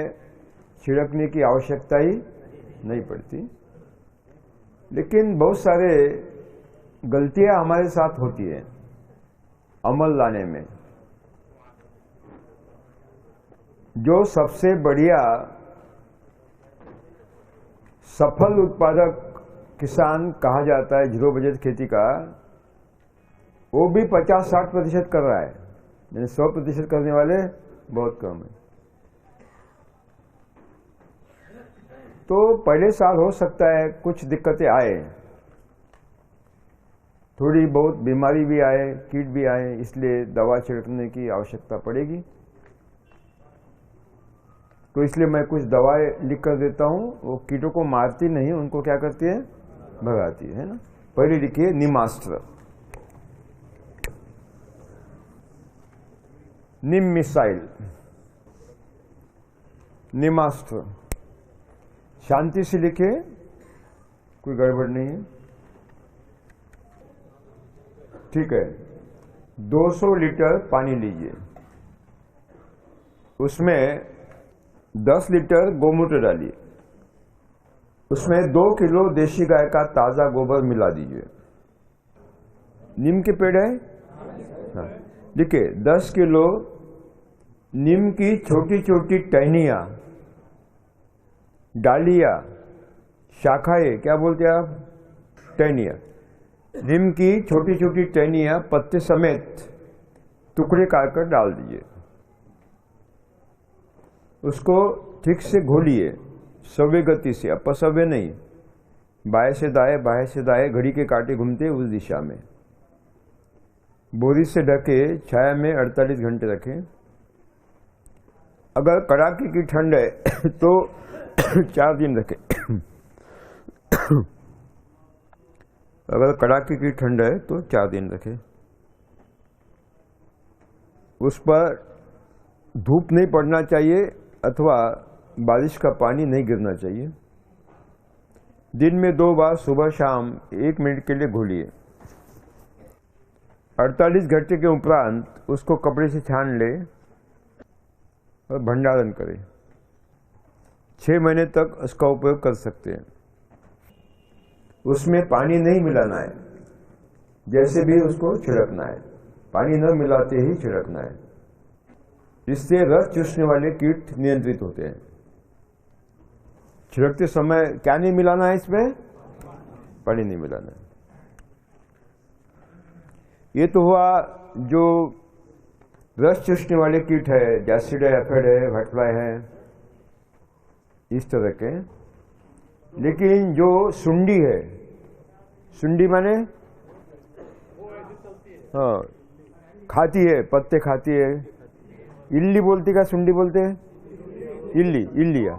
छिड़कने की आवश्यकता ही नहीं पड़ती, लेकिन बहुत सारे गलतियां हमारे साथ होती है अमल लाने में। जो सबसे बढ़िया सफल उत्पादक किसान कहा जाता है जीरो बजट खेती का, वो भी 50-60% कर रहा है, यानी 100% करने वाले बहुत कम है। तो पहले साल हो सकता है कुछ दिक्कतें आए, थोड़ी बहुत बीमारी भी आए, कीट भी आए, इसलिए दवा छिड़कने की आवश्यकता पड़ेगी। तो इसलिए मैं कुछ दवाएं लिख कर देता हूं, वो कीटों को मारती नहीं, उनको क्या करती है, भगाती है ना। पहले लिखिए निमास्त्र, निम मिसाइल, निमास्त्र। शांति से लिखे, कोई गड़बड़ नहीं है, ठीक है। 200 लीटर पानी लीजिए, उसमें 10 लीटर गोमूत्र डालिए, उसमें 2 किलो देशी गाय का ताजा गोबर मिला दीजिए। नीम के पेड़ है, हाँ, देखिए 10 किलो नीम की छोटी छोटी टहनियां, डालियां, शाखाएं, क्या बोलते हैं आप, टहनियां, नीम की छोटी छोटी टहनियां पत्ते समेत टुकड़े काटकर डाल दीजिए। उसको ठीक से घोलिए, सव्य गति से, अपसव्य नहीं, बाएं से दाएं, बाएं से दाएं, घड़ी के कांटे घूमते उस दिशा में। बोरी से ढके छाया में 48 घंटे रखें। अगर कड़ाके की ठंड है तो 4 दिन रखें। अगर कड़ाके की ठंड है तो 4 दिन रखें। उस पर धूप नहीं पड़ना चाहिए अथवा बारिश का पानी नहीं गिरना चाहिए। दिन में 2 बार सुबह शाम 1 मिनट के लिए घोलिए। 48 घंटे के उपरांत उसको कपड़े से छान ले और भंडारण करें। 6 महीने तक उसका उपयोग कर सकते हैं। उसमें पानी नहीं मिलाना है, जैसे भी उसको छिड़कना है, पानी न मिलाते ही छिड़कना है। इससे रस चूसने वाले कीट नियंत्रित होते हैं। छिड़कते समय क्या नहीं मिलाना है, इसमें पानी नहीं मिलाना है। ये तो हुआ जो रस चूसने वाले कीट है, जैसिड है, एफिड है, व्हाइटफ्लाई है, इस तरह के। लेकिन जो सुंडी है, सुंडी माने हाँ, खाती है, पत्ते खाती है। इल्ली बोलती का सुंडी बोलते हैं, इल्ली, इल्लिया,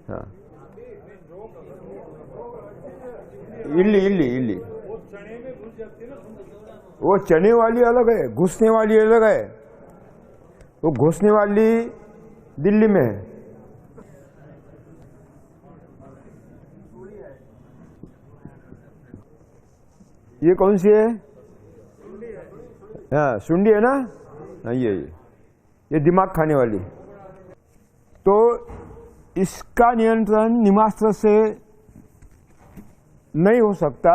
हाँ, इल्ली, इल्ली, इल्ली। वो चने वाली अलग है, घुसने वाली अलग है। वो घुसने वाली दिल्ली में है। ये कौन सी है? हाँ, सुंडी है ना, हाँ, ये दिमाग खाने वाली। तो इसका नियंत्रण निमास्त्र से नहीं हो सकता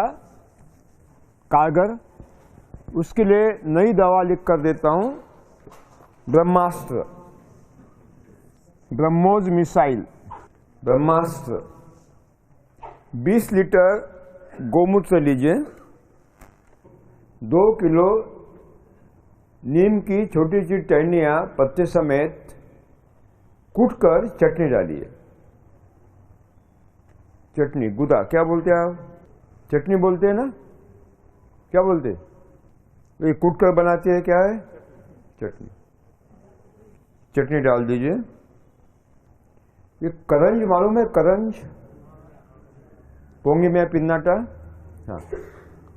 कारगर। उसके लिए नई दवा लिख कर देता हूं, ब्रह्मास्त्र, ब्रह्मोस मिसाइल, ब्रह्मास्त्र। 20 लीटर गोमूत्र लीजिए, 2 किलो नीम की छोटी छोटी टहनियां पत्ते समेत कूटकर चटनी डालिए। चटनी, गुदा क्या बोलते हैं आप? चटनी बोलते हैं ना, क्या बोलते? ये कूटकर बनाते हैं, क्या है? चटनी। चटनी डाल दीजिए। ये करंज मालूम है? करंज, पोंगी में पिन्नाटा, हाँ,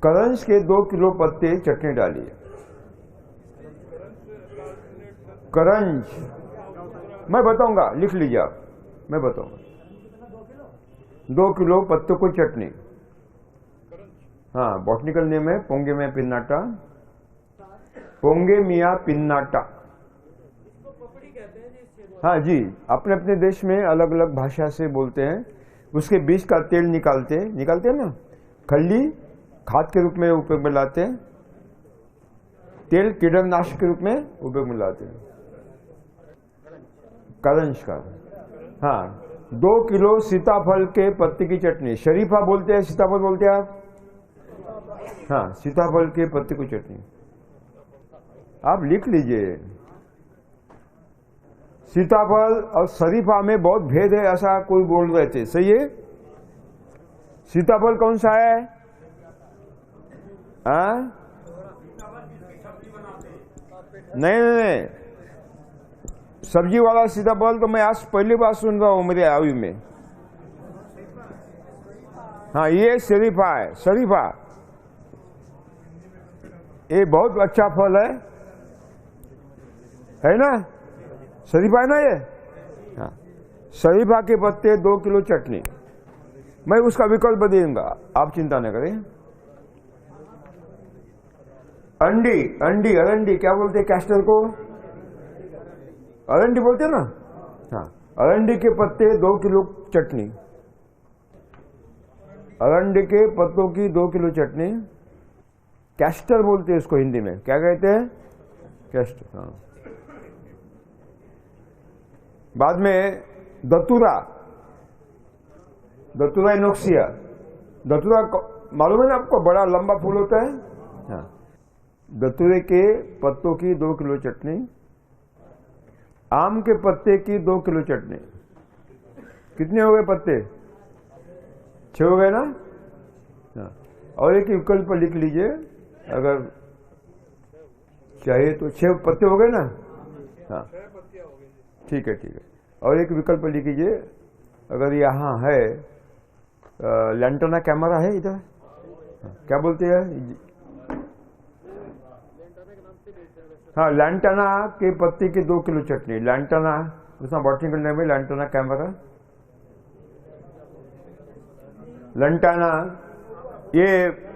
करंज के 2 किलो पत्ते चटनी डालिए। करंज मैं बताऊंगा, लिख लीजिए आप, मैं बताऊंगा। 2 किलो पत्तों को चटनी, हाँ, बॉटनिकल नेम है पोंगे में पिन्नाटा। पोंगे मिया पिन्नाटा। हाँ जी, अपने अपने देश में अलग अलग भाषा से बोलते हैं। उसके बीज का तेल निकालते हैं ना, खल्ली खाद के रूप में उपयोग में लाते हैं, तेल कीटनाशक के रूप में उपयोग में लाते हैं। करंज का, हाँ, 2 किलो सीताफल के पत्ते की चटनी। शरीफा बोलते हैं, सीताफल बोलते हैं आप? हाँ, सीताफल के पत्ते की चटनी आप लिख लीजिए। सीताफल और शरीफा में बहुत भेद है, ऐसा कोई बोल रहे थे, सही है? सीताफल कौन सा है? नहीं, सब्जी वाला सीताफल तो मैं आज पहली बार सुन रहा हूं मेरे आयु में। हाँ, ये शरीफा है, शरीफा। ये बहुत अच्छा फल है ना? शरीफा है ना ये? हाँ, शरीफा के पत्ते 2 किलो चटनी। मैं उसका विकल्प दे दूंगा, आप चिंता न करें। अरंडी क्या बोलते हैं कैस्टर को? अरंडी बोलते हैं ना? हाँ, अरंडी के पत्ते 2 किलो चटनी। अरंडी के पत्तों की 2 किलो चटनी। कैस्टर बोलते हैं उसको हिंदी में, क्या कहते हैं? कैस्टर। हाँ, बाद में दतूरा इनोक्सिया। दतूरा मालूम है ना आपको, बड़ा लंबा फूल होता है। हाँ, दतूरे के पत्तों की 2 किलो चटनी। आम के पत्ते की 2 किलो चटनी। कितने हो गए पत्ते? 6 हो गए ना? हाँ, और एक विकल्प लिख लीजिए अगर चाहिए तो। 6 पत्ते हो गए ना? हाँ, ठीक है। और एक विकल्प लिख लीजिए, अगर यहाँ है लैंटना कैमरा है इधर, क्या बोलते हैं? हाँ, लैंटना के पत्ते की 2 किलो चटनी। लैंटना, उसमें बॉटनिकल नेम है लैंटना कैमरा। लैंटना ये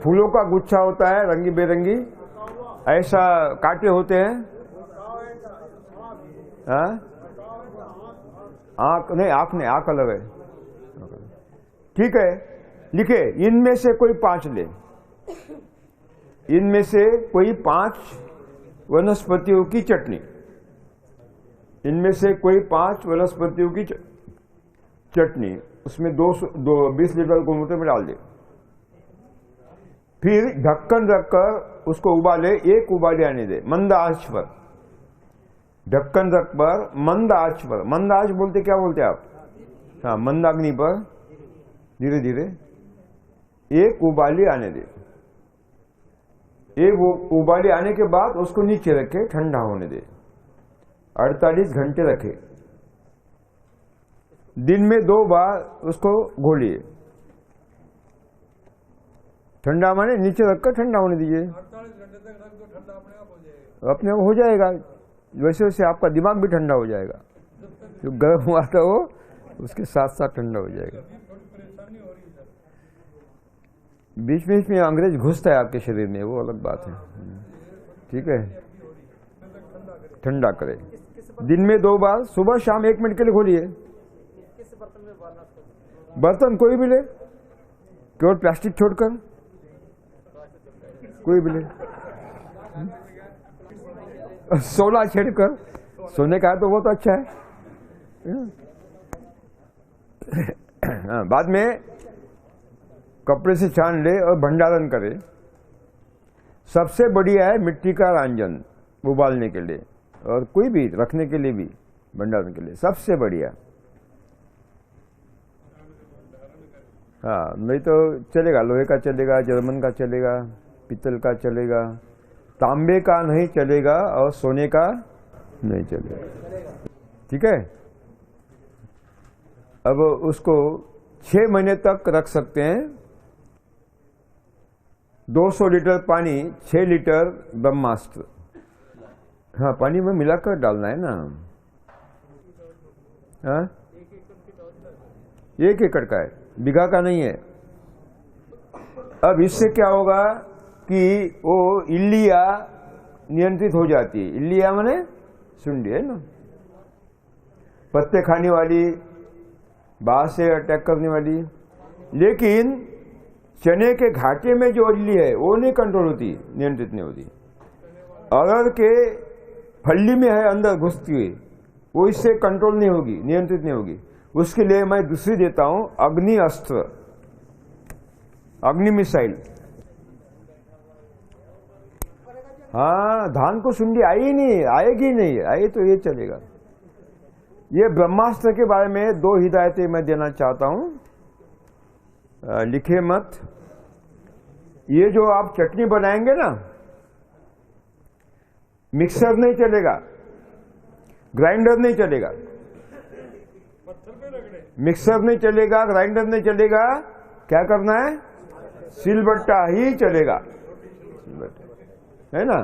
फूलों का गुच्छा होता है, रंगी बेरंगी, ऐसा कांटे होते हैं। हाँ, आंख अलग है। ठीक है, लिखे इनमें से कोई 5 ले। इनमें से कोई 5 वनस्पतियों की चटनी। इनमें से कोई 5 वनस्पतियों की चटनी। उसमें 20 लीटर गोमूत्र में डाल दे। फिर ढक्कन रखकर उसको उबाले, 1 उबाले आने दे मंद आंच पर। ढक्कन रख पर मंद आंच पर। मंद आंच बोलते क्या बोलते आप? हाँ, मंद अग्नि पर धीरे धीरे 1 उबाली आने दे। 1 उबाली आने के बाद उसको नीचे रखे, ठंडा होने दे। 48 घंटे रखे। दिन में 2 बार उसको घोलिए। ठंडा माने नीचे रखकर ठंडा होने दीजिए। 48 घंटे तक रख दो, ठंडा अपने आप हो जाएगा। अपने आप हो जाएगा। वैसे वैसे आपका दिमाग भी ठंडा हो जाएगा। जो गर्म हुआ था वो उसके साथ साथ ठंडा हो जाएगा। बीच बीच में अंग्रेज घुसता है आपके शरीर में, वो अलग बात है। ठीक है, ठंडा करे। दिन में 2 बार, सुबह शाम 1 मिनट के लिए खोलिए। बर्तन कोई भी ले, केवल प्लास्टिक छोड़कर कोई भी ले। सोना छेड़कर, सोने का है तो बहुत अच्छा है। बाद में कपड़े से छान ले और भंडारण करे। सबसे बढ़िया है मिट्टी का रांजन उबालने के लिए, और कोई भी रखने के लिए भी, भंडारण के लिए सबसे बढ़िया। हाँ, नहीं तो चलेगा, लोहे का चलेगा, जर्मन का चलेगा, पीतल का चलेगा, तांबे का नहीं चलेगा और सोने का नहीं चलेगा। ठीक है, अब उसको 6 महीने तक रख सकते हैं। 200 लीटर पानी, 6 लीटर ब्रह्मास्त्र। हाँ, पानी में मिलाकर डालना है ना। हाँ, 1 एकड़ का है, बीघा का नहीं है। अब इससे क्या होगा कि वो इल्लिया नियंत्रित हो जाती है। इल्लिया माने सुंडी है ना, पत्ते खाने वाली, बाहर से अटैक करने वाली। लेकिन चने के घाटे में जो इल्ली है वो नहीं कंट्रोल होती, नियंत्रित नहीं होती। अरहर के फल्ली में है अंदर घुसती हुई, वो इससे कंट्रोल नहीं होगी, नियंत्रित नहीं होगी। उसके लिए मैं दूसरी देता हूं, अग्नि अस्त्र, अग्नि मिसाइल। हाँ, धान को सुंडी आई ही नहीं, आएगी नहीं, आए तो ये चलेगा। ये ब्रह्मास्त्र के बारे में 2 हिदायतें मैं देना चाहता हूं, लिखे मत। ये जो आप चटनी बनाएंगे ना, मिक्सर नहीं चलेगा, ग्राइंडर नहीं चलेगा, मिक्सर नहीं चलेगा, ग्राइंडर नहीं चलेगा। क्या करना है? सिलबट्टा ही चलेगा, है ना।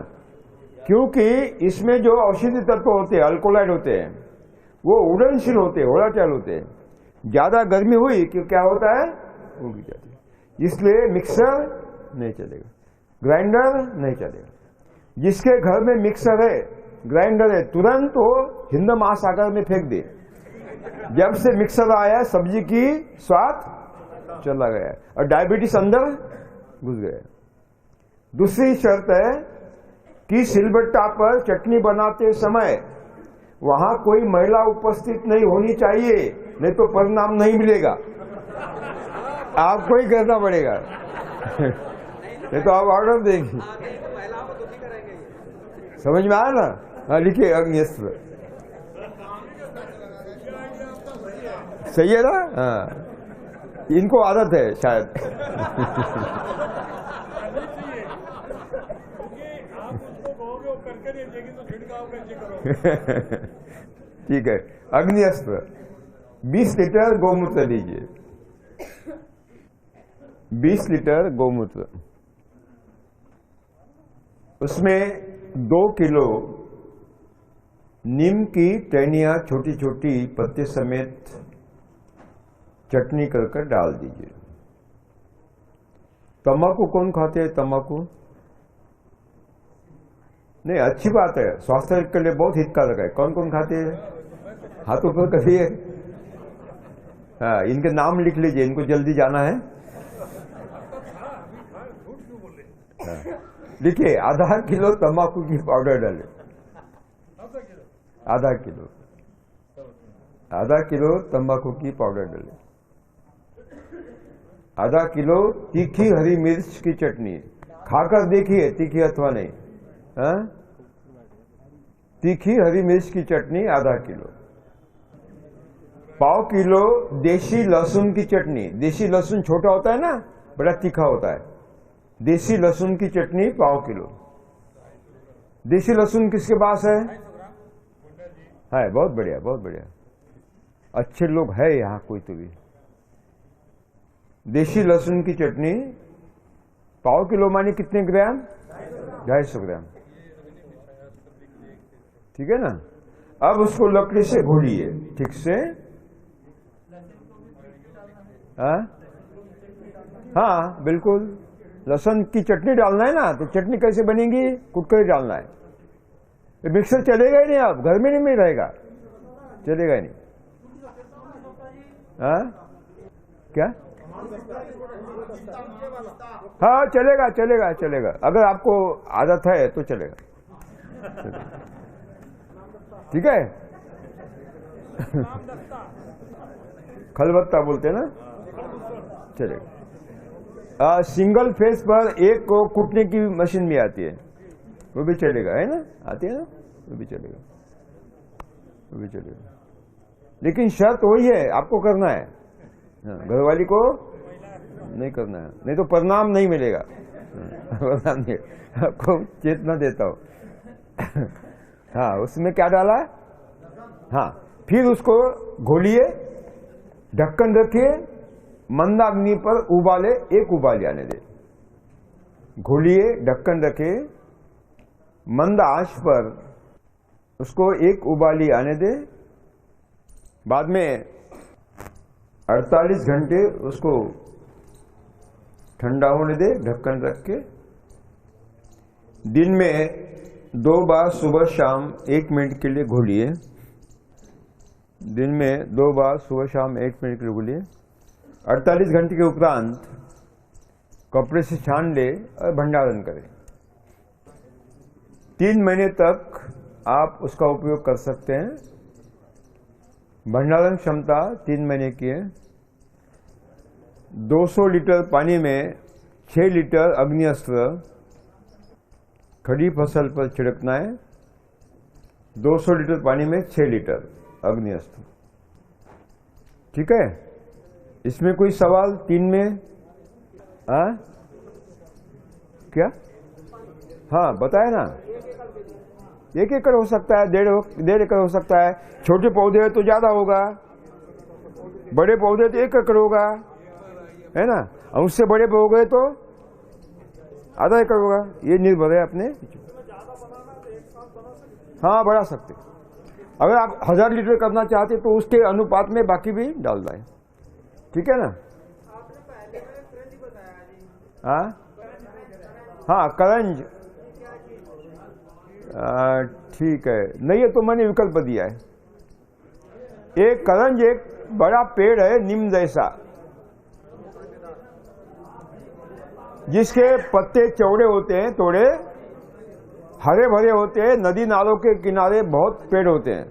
क्योंकि इसमें जो औषधि तत्व होते हैं, अल्कोलाइड होते हैं, वो उड़नशील होते हैं, होलाटाइल होते हैं। ज्यादा गर्मी हुई कि क्या होता है? उग जाती है। इसलिए मिक्सर नहीं चलेगा, ग्राइंडर नहीं चलेगा। जिसके घर में मिक्सर है, ग्राइंडर है, तुरंत वो हिंद महासागर में फेंक दे। जब से मिक्सर आया, सब्जी की स्वाद चला गया और डायबिटीज अंदर घुस गया। दूसरी शर्त है कि सिलबट्टा पर चटनी बनाते समय वहां कोई महिला उपस्थित नहीं होनी चाहिए, नहीं तो परिणाम नहीं मिलेगा, आपको ही करना पड़ेगा। नहीं तो आप ऑर्डर देंगे। समझ में आया ना? हाँ, लिखिए अग्निस्त्र। सही है ना? हाँ, इनको आदत है शायद। ठीक है, अग्निस्त्र 20 लीटर गौमूत्र लीजिए, 20 लीटर गौमूत्र, उसमें 2 किलो नीम की टहनियां छोटी छोटी पत्ते समेत चटनी कर डाल दीजिए। तंबाकू कौन खाते हैं? तंबाकू नहीं, अच्छी बात है, स्वास्थ्य के लिए बहुत हितकारक है। कौन कौन खाते हैं? हाथों पर करिए। हाँ, इनके नाम लिख लीजिए, इनको जल्दी जाना है। हाँ, लिखिए, आधा किलो तंबाकू की पाउडर डालें, आधा किलो तंबाकू की पाउडर डालें। आधा किलो तीखी हरी मिर्च की चटनी, खाकर देखिए तीखी अथवा नहीं। हाँ? तीखी हरी मिर्च की चटनी आधा किलो। पाव किलो देसी लहसुन की चटनी, देसी लहसुन छोटा होता है ना, बड़ा तीखा होता है। देसी लहसुन की चटनी पाव किलो। देसी लहसुन किसके पास है? बहुत बढ़िया, बहुत बढ़िया, अच्छे लोग है यहाँ कोई तो भी। देसी लहसुन की चटनी पाव किलो मानी कितने ग्राम? 250 ग्राम। ठीक है ना। अब उसको लकड़ी से घोलिए ठीक से। हाँ बिल्कुल, लहसुन की चटनी डालना है ना, तो चटनी कैसे बनेगी? कुटकर डालना है। मिक्सर चलेगा ही नहीं, अब घर में नहीं रहेगा, चलेगा ही नहीं। हाँ क्या? हाँ चलेगा चलेगा चलेगा, अगर आपको आदत है तो चलेगा। ठीक है। खलबत्ता बोलते हैं ना, चलेगा। सिंगल फेस पर एक को कूटने की मशीन भी आती है, वो भी चलेगा, है ना, आती है ना, वो भी चलेगा, वो भी चलेगा। लेकिन शर्त वही है, आपको करना है, घरवाली को नहीं करना है, नहीं तो परिणाम नहीं मिलेगा। परिणाम नहीं, आपको चेतना देता हूं। हाँ, उसमें क्या डाला है? हाँ, फिर उसको घोलिए, ढक्कन रखिए, मंद अग्नि पर उबाले, एक उबाल आने दे। घोलिए, ढक्कन रखे, मंद आंच पर उसको एक उबाली आने दे। बाद में 48 घंटे उसको ठंडा होने दे, ढक्कन रख के। दिन में 2 बार सुबह शाम 1 मिनट के लिए घोलिए। दिन में 2 बार सुबह शाम 1 मिनट के लिए घोलिए। 48 घंटे के उपरांत कपड़े से छान ले और भंडारण करें। 3 महीने तक आप उसका उपयोग कर सकते हैं। भंडारण क्षमता 3 महीने की है। 200 लीटर पानी में 6 लीटर अग्निअस्त्र खड़ी फसल पर छिड़कना है। 200 लीटर पानी में 6 लीटर अग्निअस्त्र। ठीक है, इसमें कोई सवाल 3 में? हाँ क्या? हाँ बताए ना, 1 एकड़ हो सकता है, 1.5 एकड़ हो सकता है। छोटे पौधे हैं तो ज्यादा होगा, बड़े पौधे तो 1 एकड़ होगा, है ना। और उससे बड़े हो गए तो आधा एकड़ होगा। ये निर्भर है अपने। हाँ बढ़ा सकते। अगर आप 1000 लीटर करना चाहते तो उसके अनुपात में बाकी भी डाल दें। ठीक है ना। हाँ हाँ करंज, ठीक है। नहीं है तो मैंने विकल्प दिया है। एक करंज एक बड़ा पेड़ है नीम जैसा, जिसके पत्ते चौड़े होते हैं, थोड़े हरे भरे होते हैं। नदी नालों के किनारे बहुत पेड़ होते हैं।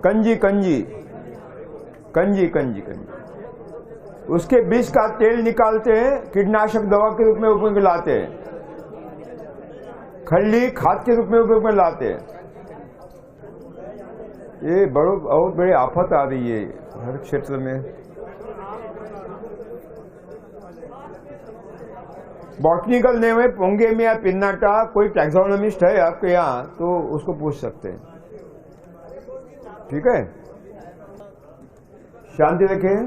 कंजी कंजी कंजी कंजी कंजी। उसके बीज का तेल निकालते हैं, कीटनाशक दवा के रूप में उपयोग में लाते हैं, खल्ली खाद के रूप में उपयोग में लाते हैं। ये बहुत बड़ी आफत आ रही है हर क्षेत्र में। बॉटनिकल नेम है पोंगेमिया पिन्नाटा। कोई टैक्सोनोमिस्ट है आपके यहाँ तो उसको पूछ सकते हैं। ठीक है, शांति रखें,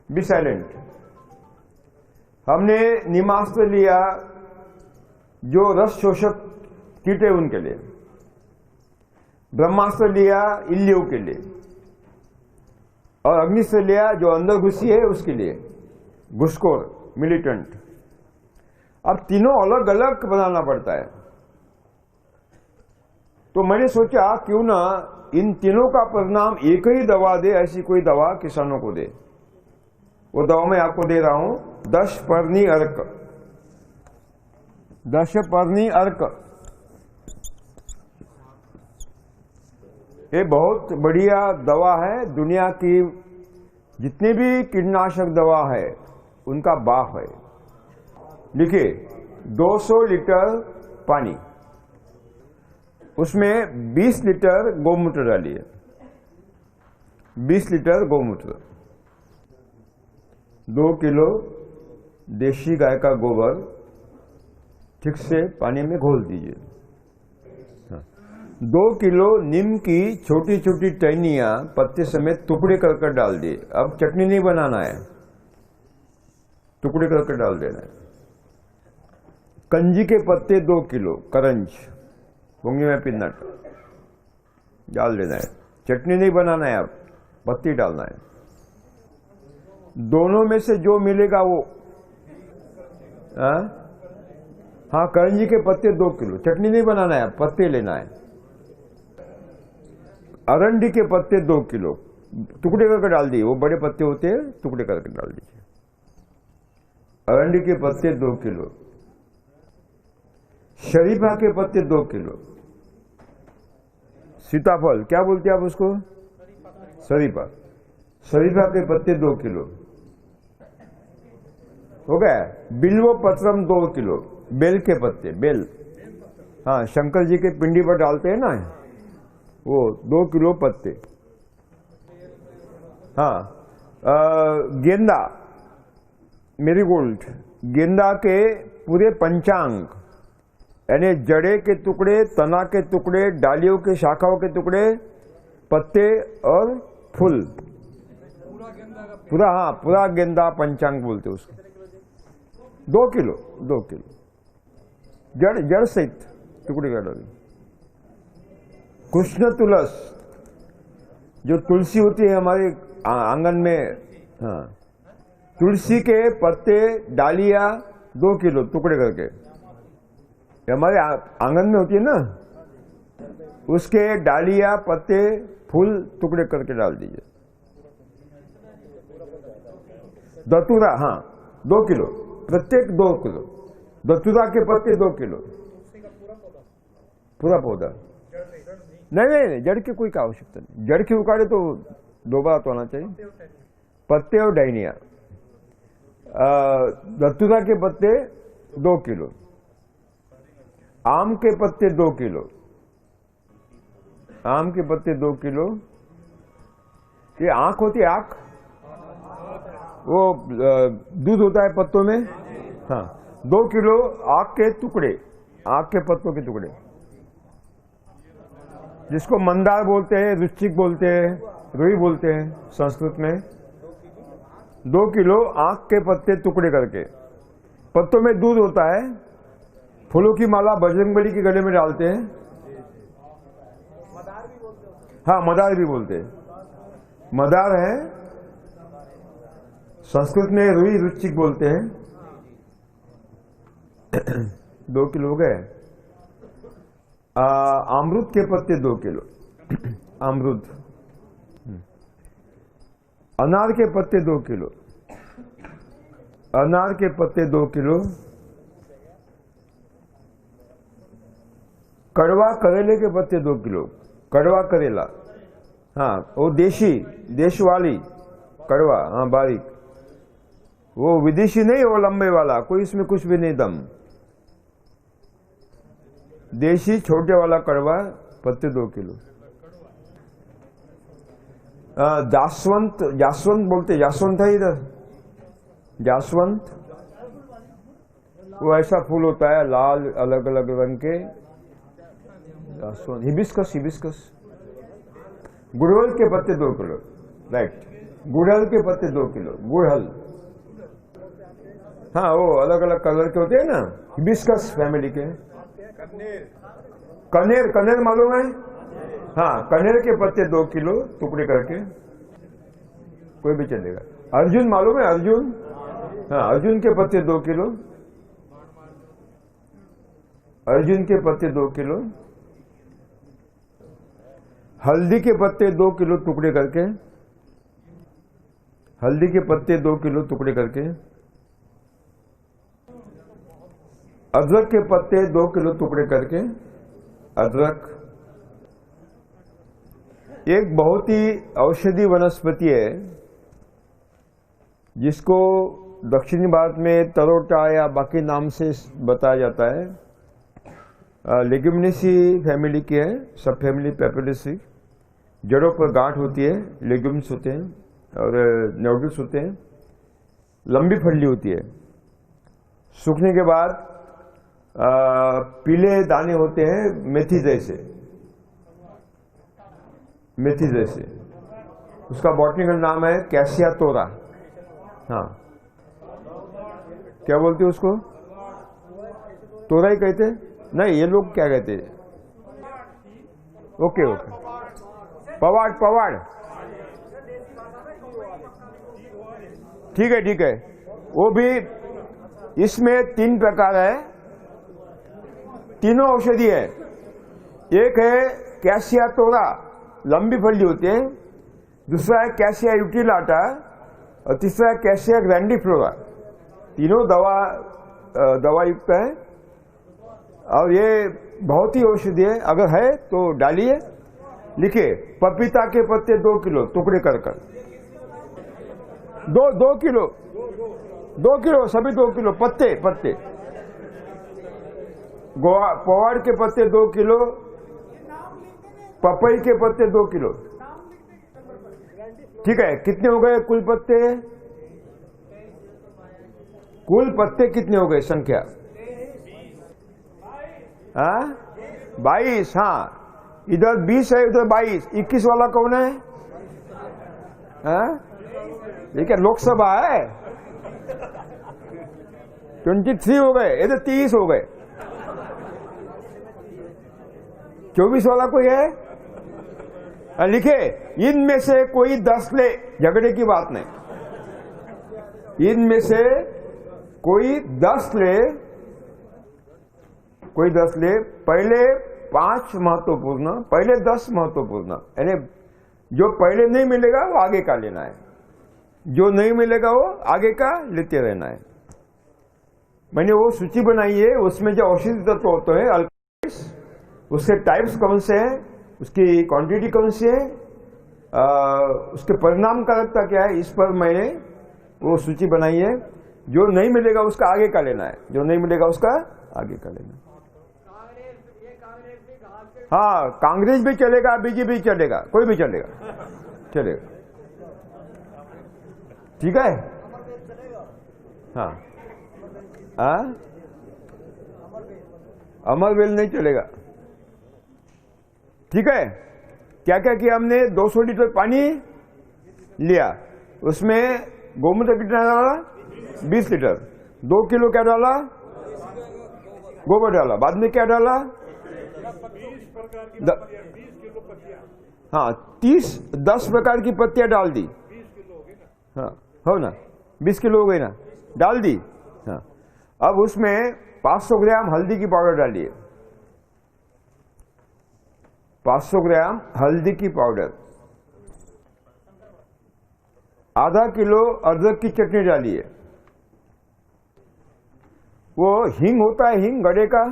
बी साइलेंट। हमने निमास्त्र लिया जो रस शोषक कीट है उनके लिए, ब्रह्मास्त्र लिया इल्लियों के लिए, और अग्निस्त्र लिया जो अंदर घुसी है उसके लिए, घुसखोर मिलिटेंट। अब तीनों अलग अलग बनाना पड़ता है। तो मैंने सोचा क्यों ना इन तीनों का परिणाम एक ही दवा दे, ऐसी कोई दवा किसानों को दे। वो दवा मैं आपको दे रहा हूं, 10 पर्णी अर्क। 10 पर्णी अर्क ये बहुत बढ़िया दवा है। दुनिया की जितनी भी कीटनाशक दवा है उनका बाप है। देखिए 200 लीटर पानी, उसमें 20 लीटर गौमूत्र डालिए। 20 लीटर गौमूत्र, 2 किलो देशी गाय का गोबर ठीक से पानी में घोल दीजिए। 2 किलो नीम की छोटी छोटी टहनियां पत्ते समेत टुकड़े कर डाल दिए। अब चटनी नहीं बनाना है, टुकड़े करके डाल देना है। कंजी के पत्ते 2 किलो, करंज पोंगी में पिन्नट डाल देना है। चटनी नहीं बनाना है, अब पत्ती डालना है। दोनों में से जो मिलेगा वो, हाँ करंजी के पत्ते 2 किलो। चटनी नहीं बनाना है, पत्ते लेना है। अरंडी के पत्ते 2 किलो, टुकड़े करके डाल दिए। वो बड़े पत्ते होते हैं, टुकड़े करके डाल दीजिए। अरंडी के पत्ते 2 किलो। शरीफा के पत्ते 2 किलो। सीताफल क्या बोलते हैं आप उसको? शरीफा। शरीफा के पत्ते 2 किलो हो गया। बिल्व पत्रम 2 किलो, बेल के पत्ते, बेल, हाँ शंकर जी के पिंडी पर डालते हैं ना, वो 2 किलो पत्ते। हाँ गेंदा, मेरीगोल्ड, गेंदा के पूरे पंचांग, यानी जड़े के टुकड़े, तना के टुकड़े, डालियों के शाखाओं के टुकड़े, पत्ते और फूल, पूरा, हाँ पूरा गेंदा पंचांग बोलते उसको। 2 किलो, 2 किलो जड़ सहित टुकड़े कर डाले। कृष्ण तुलस, जो तुलसी होती है हमारे आंगन में, हाँ तुलसी के पत्ते, डालियां 2 किलो टुकड़े करके। ये हमारे आंगन में होती है ना, उसके डालियां, पत्ते, फूल टुकड़े करके डाल दीजिए। धतूरा, हाँ 2 किलो, प्रत्येक 2 किलो। धतूरा के पत्ते 2 किलो। पूरा पौधा? नहीं, जड़ की कोई आवश्यकता नहीं। जड़ की उखाड़े तो दोबारा तो होना चाहिए। पत्ते और डाइनिया। धतूरा के पत्ते 2 किलो। आम के पत्ते 2 किलो। आम के पत्ते 2 किलो। ये आंख होती है, आंख, वो दूध होता है पत्तों में, हाँ 2 किलो आंख के टुकड़े, आंख के पत्तों के टुकड़े, जिसको मंदार बोलते हैं, रुचिक बोलते हैं, रुई बोलते हैं संस्कृत में। 2 किलो आंख के पत्ते टुकड़े करके। पत्तों में दूध होता है। फूलों की माला बजरंगबली के गले में डालते हैं। हाँ मदार भी बोलते हैं। मदार है, संस्कृत में रुई रुचिक बोलते हैं। 2 किलो हो गए। अमरूद के पत्ते 2 किलो। अमरूद। अनार के पत्ते 2 किलो। अनार के पत्ते 2 किलो। कड़वा करेले के पत्ते 2 किलो। कड़वा करेला, हाँ वो देश वाली कड़वा, हाँ बारीक, वो विदेशी नहीं, वो लंबे वाला, कोई इसमें कुछ भी नहीं दम। देशी छोटे वाला कड़वा पत्ते 2 किलो। जासवंत बोलते, जासवंत है इधर, जासवंत, वो ऐसा फूल होता है लाल अलग अलग रंग के, जासवंत। हिबिस्कस। गुड़हल के पत्ते 2 किलो। राइट, गुड़हल के पत्ते 2 किलो। गुड़हल, हाँ वो अलग अलग कलर के होते हैं ना, हिबिस्कस फैमिली के। कनेर मालूम है? हाँ कनेर के पत्ते 2 किलो टुकड़े करके, कोई भी चलेगा। अर्जुन मालूम है? अर्जुन, हाँ अर्जुन के पत्ते 2 किलो। अर्जुन के पत्ते 2 किलो। हल्दी के पत्ते 2 किलो टुकड़े करके। हल्दी के पत्ते 2 किलो टुकड़े करके। अदरक के पत्ते 2 किलो टुकड़े करके। अदरक एक बहुत ही औषधि वनस्पति है, जिसको दक्षिणी भारत में तरोटा या बाकी नाम से बताया जाता है। लेग्यूमिनेसी फैमिली की है, सब फैमिली पेपरेसी। जड़ों पर गांठ होती है, लेग्यूम्स होते हैं और नोडल्स होते हैं, लंबी फली होती है। सूखने के बाद पीले दाने होते हैं, मेथी जैसे। उसका बॉटनिकल नाम है कैसिया तोरा। हाँ क्या बोलते हैं उसको? तोरा ही कहते? नहीं, ये लोग क्या कहते हैं? ओके, पवाड़। ठीक है। वो भी, इसमें 3 प्रकार है, तीनों औषधि है। एक है कैसिया तोरा, लंबी फली होती है। दूसरा है कैसिया यूटिलाटा और तीसरा है कैसिया ग्रैंडिफ्लोरा। तीनों दवा युक्त है और ये बहुत ही औषधि है। अगर है तो डालिए। लिखिए, पपीता के पत्ते 2 किलो टुकड़े कर 2 किलो, सभी 2 किलो पत्ते। पवाड़ के पत्ते 2 किलो। पपई के पत्ते 2 किलो। ठीक है, कितने हो गए कुल पत्ते? कुल पत्ते कितने हो गए संख्या? 22। हाँ, इधर 20 है, उधर 22। 21 वाला कौन है? ये क्या लोकसभा है? 23 हो गए, इधर 30 हो गए। 24 वाला कोई है? लिखे, इनमें से कोई 10 ले, झगड़े की बात नहीं। इनमें से कोई 10 ले कोई 10 ले, पहले 5 महत्वपूर्ण, पहले 10 महत्वपूर्ण, यानी जो पहले नहीं मिलेगा वो आगे का लेना है, जो नहीं मिलेगा वो आगे का लेते रहना है। मैंने वो सूची बनाई है, उसमें जो औषधि तत्व होते हैं अल्कलॉइड्स, उसके टाइप्स कौन से हैं, उसकी क्वांटिटी कौन सी है, उसके परिणामकारकता क्या है, इस पर मैंने वो सूची बनाई है। जो नहीं मिलेगा उसका आगे का लेना है, जो नहीं मिलेगा उसका आगे का लेना है। हाँ, कांग्रेस भी चलेगा, बीजेपी भी चलेगा, कोई भी चलेगा, चलेगा, ठीक है। हाँ हाँ, अमरवेल नहीं चलेगा, ठीक है। क्या क्या किया हमने, 200 लीटर पानी लिया, उसमें गोमूत्र कितना डाला, 20 लीटर, 2 किलो क्या डाला, गोबर डाला, बाद में क्या डाला, 10 प्रकार की पत्तियां डाल दी, हाँ हो ना, 20 किलो हो गई ना, डाल दी। हाँ, अब उसमें 500 ग्राम हल्दी की पाउडर डालिए, 500 ग्राम हल्दी की पाउडर, आधा किलो अदरक की चटनी डालिए। वो हींग होता है, हींग गड़े का,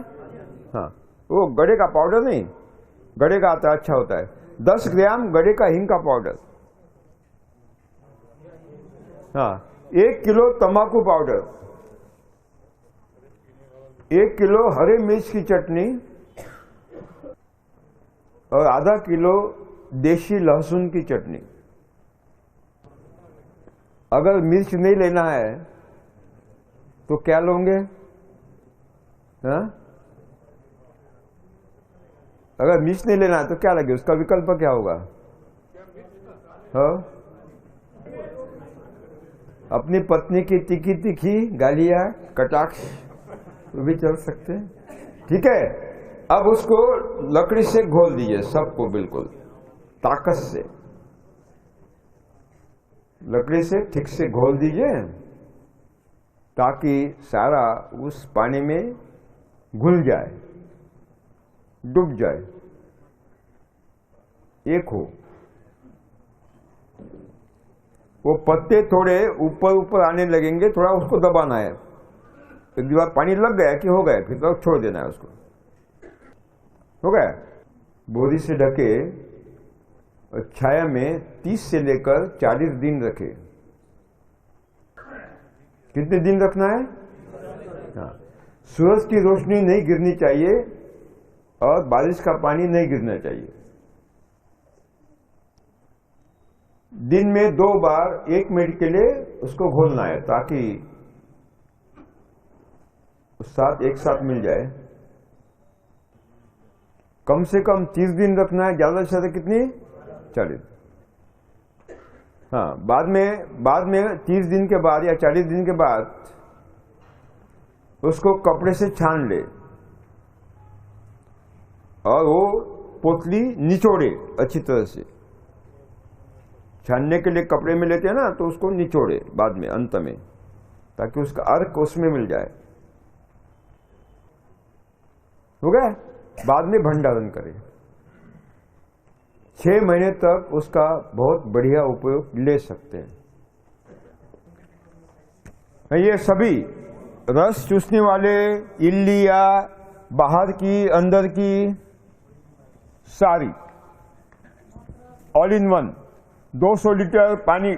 हाँ वो गड़े का पाउडर नहीं, गड़े का आता है, अच्छा होता है। 10 ग्राम गड़े का हींग का पाउडर, हाँ 1 किलो तंबाकू पाउडर, 1 किलो हरे मिर्च की चटनी और आधा किलो देशी लहसुन की चटनी। अगर मिर्च नहीं लेना है तो क्या लोगे, हाँ? अगर मिर्च नहीं लेना है तो क्या लगे, उसका विकल्प क्या होगा, हाँ? अपनी पत्नी की तीखी तीखी गालियां, कटाक्ष भी चल सकते हैं, ठीक है। अब उसको लकड़ी से घोल दीजिए, सबको बिल्कुल ताकत से, लकड़ी से ठीक से घोल दीजिए ताकि सारा उस पानी में घुल जाए, डूब जाए, एक हो। वो पत्ते थोड़े ऊपर ऊपर आने लगेंगे, थोड़ा उसको दबाना है, एक बार पानी लग गया कि हो गया, फिर तो छोड़ देना है उसको, हो गया। बोरी से ढके और छाया में 30 से लेकर 40 दिन रखे। कितने दिन रखना है, हाँ। सूरज की रोशनी नहीं गिरनी चाहिए और बारिश का पानी नहीं गिरना चाहिए। दिन में 2 बार 1 मिनट के लिए उसको घोलना है ताकि एक साथ मिल जाए। कम से कम 30 दिन रखना है, ज्यादा से ज्यादा कितनी, 40। हाँ, बाद में 30 दिन के बाद या 40 दिन के बाद उसको कपड़े से छान ले और वो पोतली निचोड़े अच्छी तरह से। छानने के लिए कपड़े में लेते हैं ना, तो उसको निचोड़े बाद में, अंत में, ताकि उसका अर्क उसमें मिल जाए, हो गया। बाद में भंडारण करें, 6 महीने तक उसका बहुत बढ़िया उपयोग ले सकते हैं। ये सभी रस चूसने वाले, इल्लिया, बाहर की अंदर की, सारी ऑल इन वन। 200 लीटर पानी,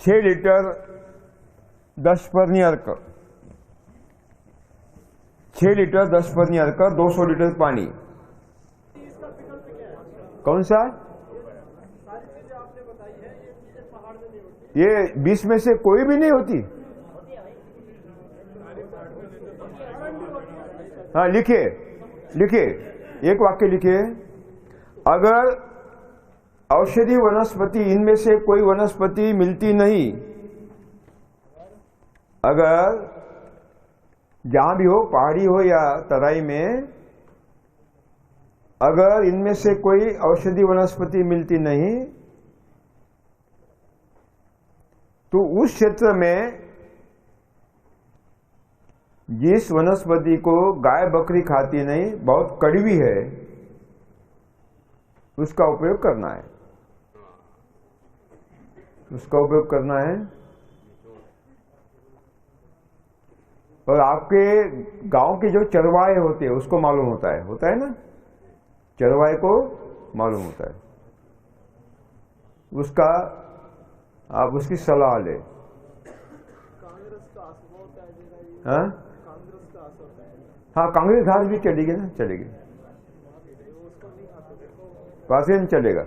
6 लीटर 10 परनी अर्क, 6 लीटर 10 परनी अर्क, 200 लीटर पानी। कौन सा, ये 20 में से कोई भी नहीं होती। हाँ, लिखिए लिखिए, एक वाक्य लिखिए। अगर औषधि वनस्पति, इनमें से कोई वनस्पति मिलती नहीं, अगर जहां भी हो, पहाड़ी हो या तराई में, अगर इनमें से कोई औषधि वनस्पति मिलती नहीं तो उस क्षेत्र में जिस वनस्पति को गाय बकरी खाती नहीं, बहुत कड़वी है, उसका उपयोग करना है। उसका उपयोग करना है। और आपके गांव के जो चरवाहे होते हैं उसको मालूम होता है ना, चरवाहे को मालूम होता है। उसका आप उसकी सलाह ले। हाँ हाँ, कांग्रेस घास भी चलेगी ना, चलेगी, पासेन चलेगा।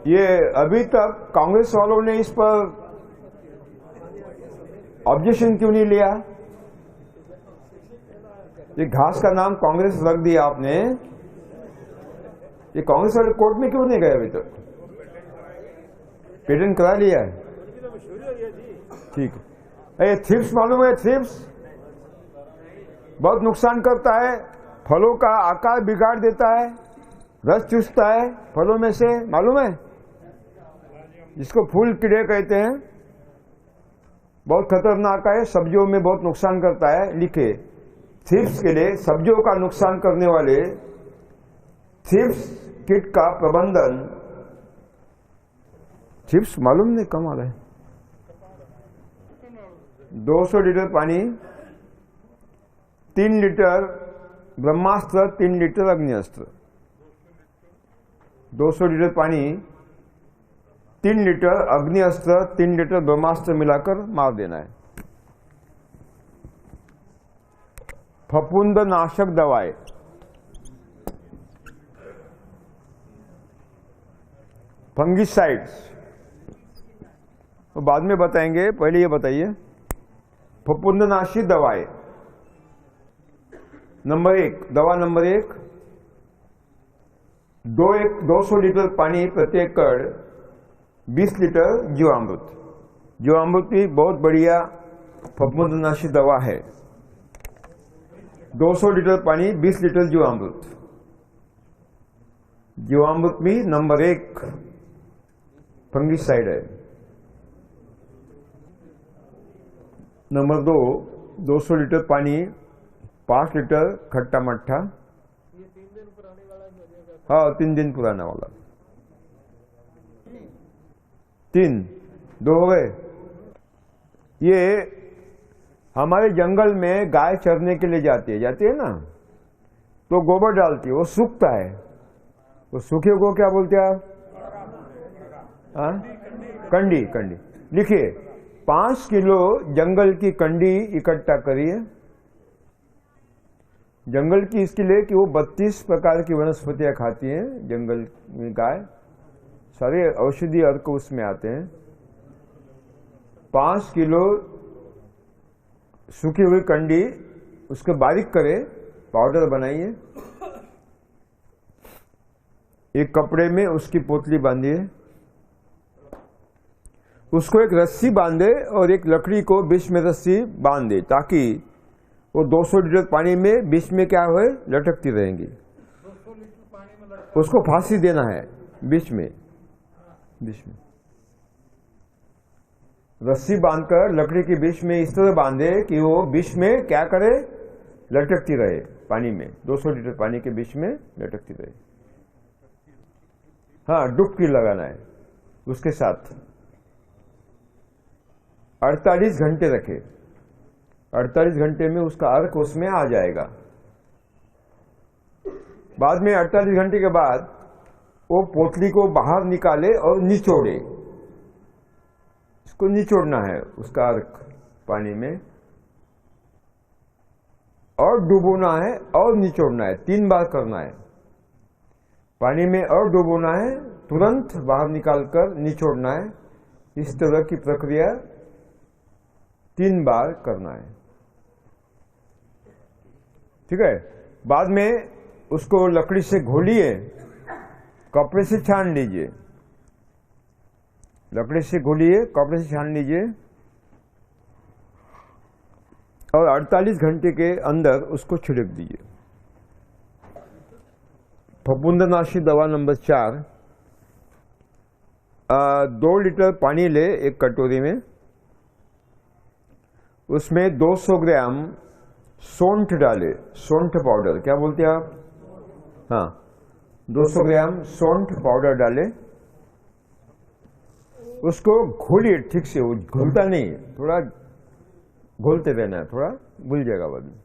ये अभी तक कांग्रेस वालों ने इस पर ऑब्जेक्शन क्यों नहीं लिया? ये घास का नाम कांग्रेस रख दिया आपने, ये कांग्रेस वाले कोर्ट में क्यों नहीं गए अभी तक? पेटेंट करा लिया है, ठीक है। ये थ्रिप्स मालूम है? थ्रिप्स बहुत नुकसान करता है, फलों का आकार बिगाड़ देता है, रस चूसता है फलों में से, मालूम है? जिसको फूल कीड़े कहते हैं, बहुत खतरनाक है, सब्जियों में बहुत नुकसान करता है। लिखे थ्रिप्स के लिए सब्जियों का नुकसान करने वाले थ्रिप्स किट का प्रबंधन। थ्रिप्स मालूम नहीं, कमाल है। 200 लीटर पानी, 3 लीटर ब्रह्मास्त्र, 3 लीटर अग्निअस्त्र। 200 लीटर पानी, 3 लीटर अग्निअस्त्र, 3 लीटर ब्रह्मास्त्र मिलाकर मार देना है। फफूंदनाशक दवाएं, फंगिसाइड्स तो बाद में बताएंगे, पहले ये बताइए। फफूंदनाशी दवाएं नंबर 1, दवा नंबर 1, 200 लीटर पानी प्रति एकड़, 20 लीटर जीवामृत। जीवामृत भी बहुत बढ़िया फफूंदनाशी दवा है। 200 लीटर पानी, 20 लीटर जीवामृत। जीवामृत भी नंबर 1 फंगिसाइड है। नंबर 2, 200 लीटर पानी, 5 लीटर खट्टा मट्ठा। ये 3 दिन पुराने वाला है। हाँ, 3 दिन पुराना वाला। 3, 2 हो गए। ये हमारे जंगल में गाय चरने के लिए जाती है ना, तो गोबर डालती है, वो सूखता है। वो सूखे को क्या बोलते हैं आप? हाँ, कंडी। कंडी लिखिए, 5 किलो जंगल की कंडी इकट्ठा करिए। जंगल की इसके लिए कि वो 32 प्रकार की वनस्पतियां खाती हैं जंगल में गाय, सारे औषधि अर्क उसमें आते हैं। 5 किलो सूखी हुई कंडी, उसको बारीक करे, पाउडर बनाइए। एक कपड़े में उसकी पोतली बांधिए, उसको एक रस्सी बांधे और एक लकड़ी को बीच में रस्सी बांध दे, ताकि वो 200 लीटर पानी में बीच में क्या हो, लटकती रहेंगी। 200 लीटर पानी में लटका, उसको फांसी देना है बीच में रस्सी बांधकर लकड़ी के बीच में इस तरह बांधे कि वो बीच में क्या करे, लटकती रहे पानी में। 200 लीटर पानी के बीच में लटकती रहे। हाँ, डुबकी लगाना है उसके साथ। 48 घंटे रखे। 48 घंटे में उसका अर्क उसमें आ जाएगा। बाद में 48 घंटे के बाद वो पोतली को बाहर निकाले और निचोड़े। इसको निचोड़ना है, उसका अर्क पानी में, और डुबोना है और निचोड़ना है। 3 बार करना है। पानी में और डुबोना है, तुरंत बाहर निकालकर निचोड़ना है। इस तरह की प्रक्रिया 3 बार करना है, ठीक है। बाद में उसको लकड़ी से घोलिए, कपड़े से छान लीजिए। लकड़ी से घोलिए, कपड़े से छान लीजिए, और 48 घंटे के अंदर उसको छिड़क दीजिए। फफूंदनाशी दवा नंबर 4, 2 लीटर पानी ले एक कटोरी में, उसमें 200 ग्राम सौंठ डाले, सौंठ पाउडर, क्या बोलते हैं आप? हाँ, 200 ग्राम सौंठ पाउडर डाले, उसको घोलिए ठीक से, वो घुलता नहीं है, थोड़ा घोलते रहना है, थोड़ा भूल जाएगा बाद में।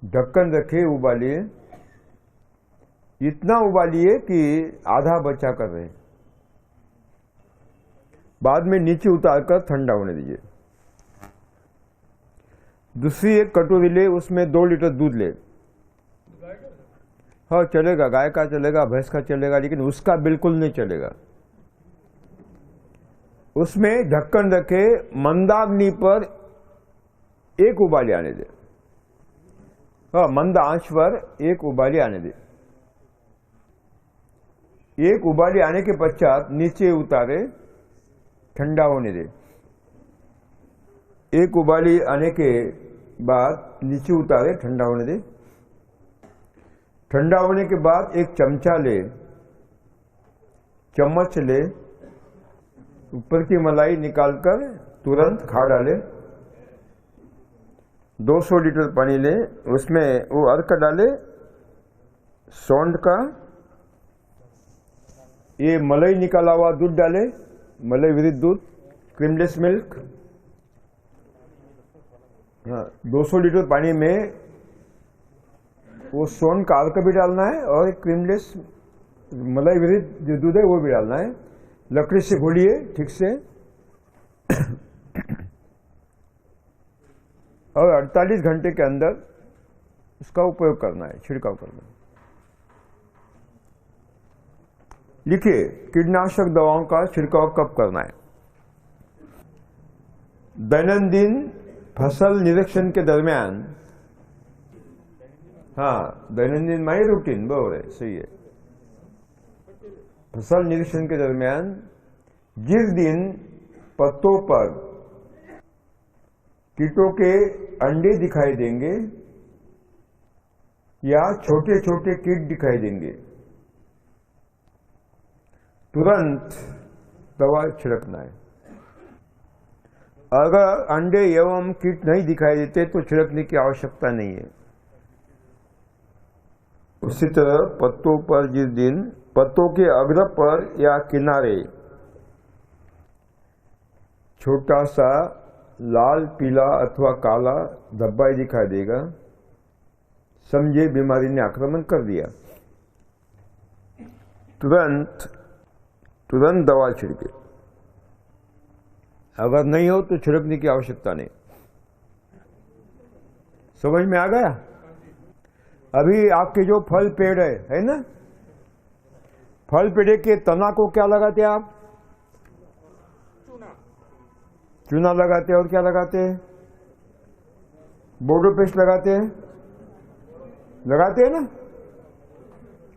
ढक्कन रखे, उबालिए, इतना उबालिए कि आधा बचा कर रहे, बाद में नीचे उतारकर ठंडा होने दीजिए। दूसरी एक कटोरी ले, उसमें 2 लीटर दूध ले। हाँ चलेगा, गाय का चलेगा, भैंस का चलेगा, लेकिन उसका बिल्कुल नहीं चलेगा। उसमें ढक्कन रखे, मंदाग्नि पर एक उबाली आने दे। हाँ, मंद आंच पर एक उबाली आने दे। एक उबाली आने के पश्चात नीचे उतारे, ठंडा होने दे। एक उबाली आने के बाद नीचे उतारे, ठंडा होने दे। ठंडा होने के बाद एक चमचा ले, चम्मच ले, ऊपर की मलाई निकालकर तुरंत खा डाले। 200 लीटर पानी ले, उसमें वो अर्क डाले, सौंठ का, ये मलाई निकाला हुआ दूध डाले, मलाई विरहित दूध, क्रीमलेस मिल्क। हाँ, 200 लीटर पानी में वो सोन का अर्क भी डालना है और क्रीमलेस मलाई विरहित जो दूध है वो भी डालना है। लकड़ी से घोलिए ठीक से और 48 घंटे के अंदर उसका उपयोग करना है, छिड़काव करना है। लिखिए, कीटनाशक दवाओं का छिड़काव कब करना है? दैनंदिन फसल निरीक्षण के दरमियान। हाँ, दैनंदिन माई रूटीन, बराबर है, सही है। फसल निरीक्षण के दरमियान जिस दिन पत्तों पर कीटों के अंडे दिखाई देंगे या छोटे छोटे कीट दिखाई देंगे, तुरंत दवा छिड़कना है। अगर अंडे एवं कीट नहीं दिखाई देते तो छिड़कने की आवश्यकता नहीं है। उसी तरह पत्तों पर जिस दिन पत्तों के अग्र पर या किनारे छोटा सा लाल, पीला अथवा काला धब्बा दिखाई देगा, समझे बीमारी ने आक्रमण कर दिया। तुरंत दवा छिड़के। अगर नहीं हो तो छिड़कने की आवश्यकता नहीं। समझ में आ गया? अभी आपके जो फल पेड़ है ना, फल पेड़ के तना को क्या लगाते हैं आप? चूना लगाते हैं। और क्या लगाते हैं? बोर्डो पेस्ट लगाते हैं। लगाते हैं ना?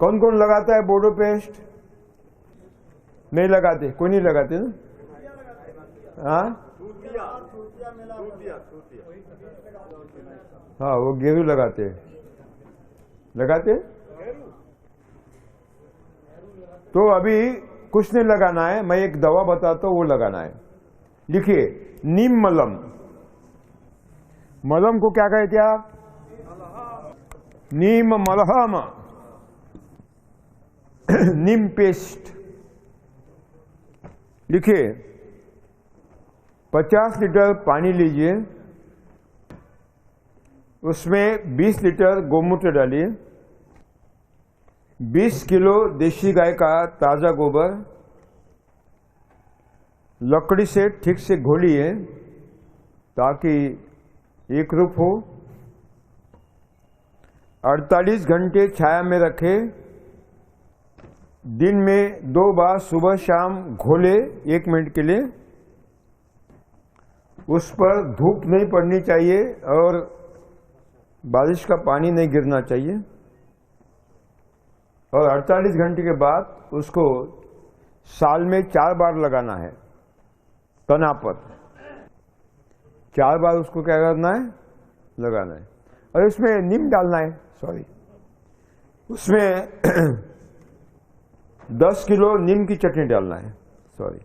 कौन कौन लगाता है बोर्डो पेस्ट? नहीं लगाते, कोई नहीं लगाते ना? हाँ हाँ, वो गेरू लगाते हैं। लगाते? तो अभी कुछ नहीं लगाना है, मैं एक दवा बताता हूं, वो लगाना है। लिखिए, नीम मलम। मलम को क्या कहते हैं आप? नीम मलहम, नीम पेस्ट। लिखिए, 50 लीटर पानी लीजिए, उसमें 20 लीटर गोमूत्र डालिए, 20 किलो देशी गाय का ताजा गोबर, लकड़ी से ठीक से घोलिए ताकि एक रूप हो। 48 घंटे छाया में रखें। दिन में 2 बार सुबह शाम घोले 1 मिनट के लिए। उस पर धूप नहीं पड़नी चाहिए और बारिश का पानी नहीं गिरना चाहिए। और 48 घंटे के बाद उसको साल में 4 बार लगाना है, तना पर 4 बार उसको क्या करना है? लगाना है। और इसमें नीम डालना है, सॉरी, उसमें 10 किलो नीम की चटनी डालना है, सॉरी,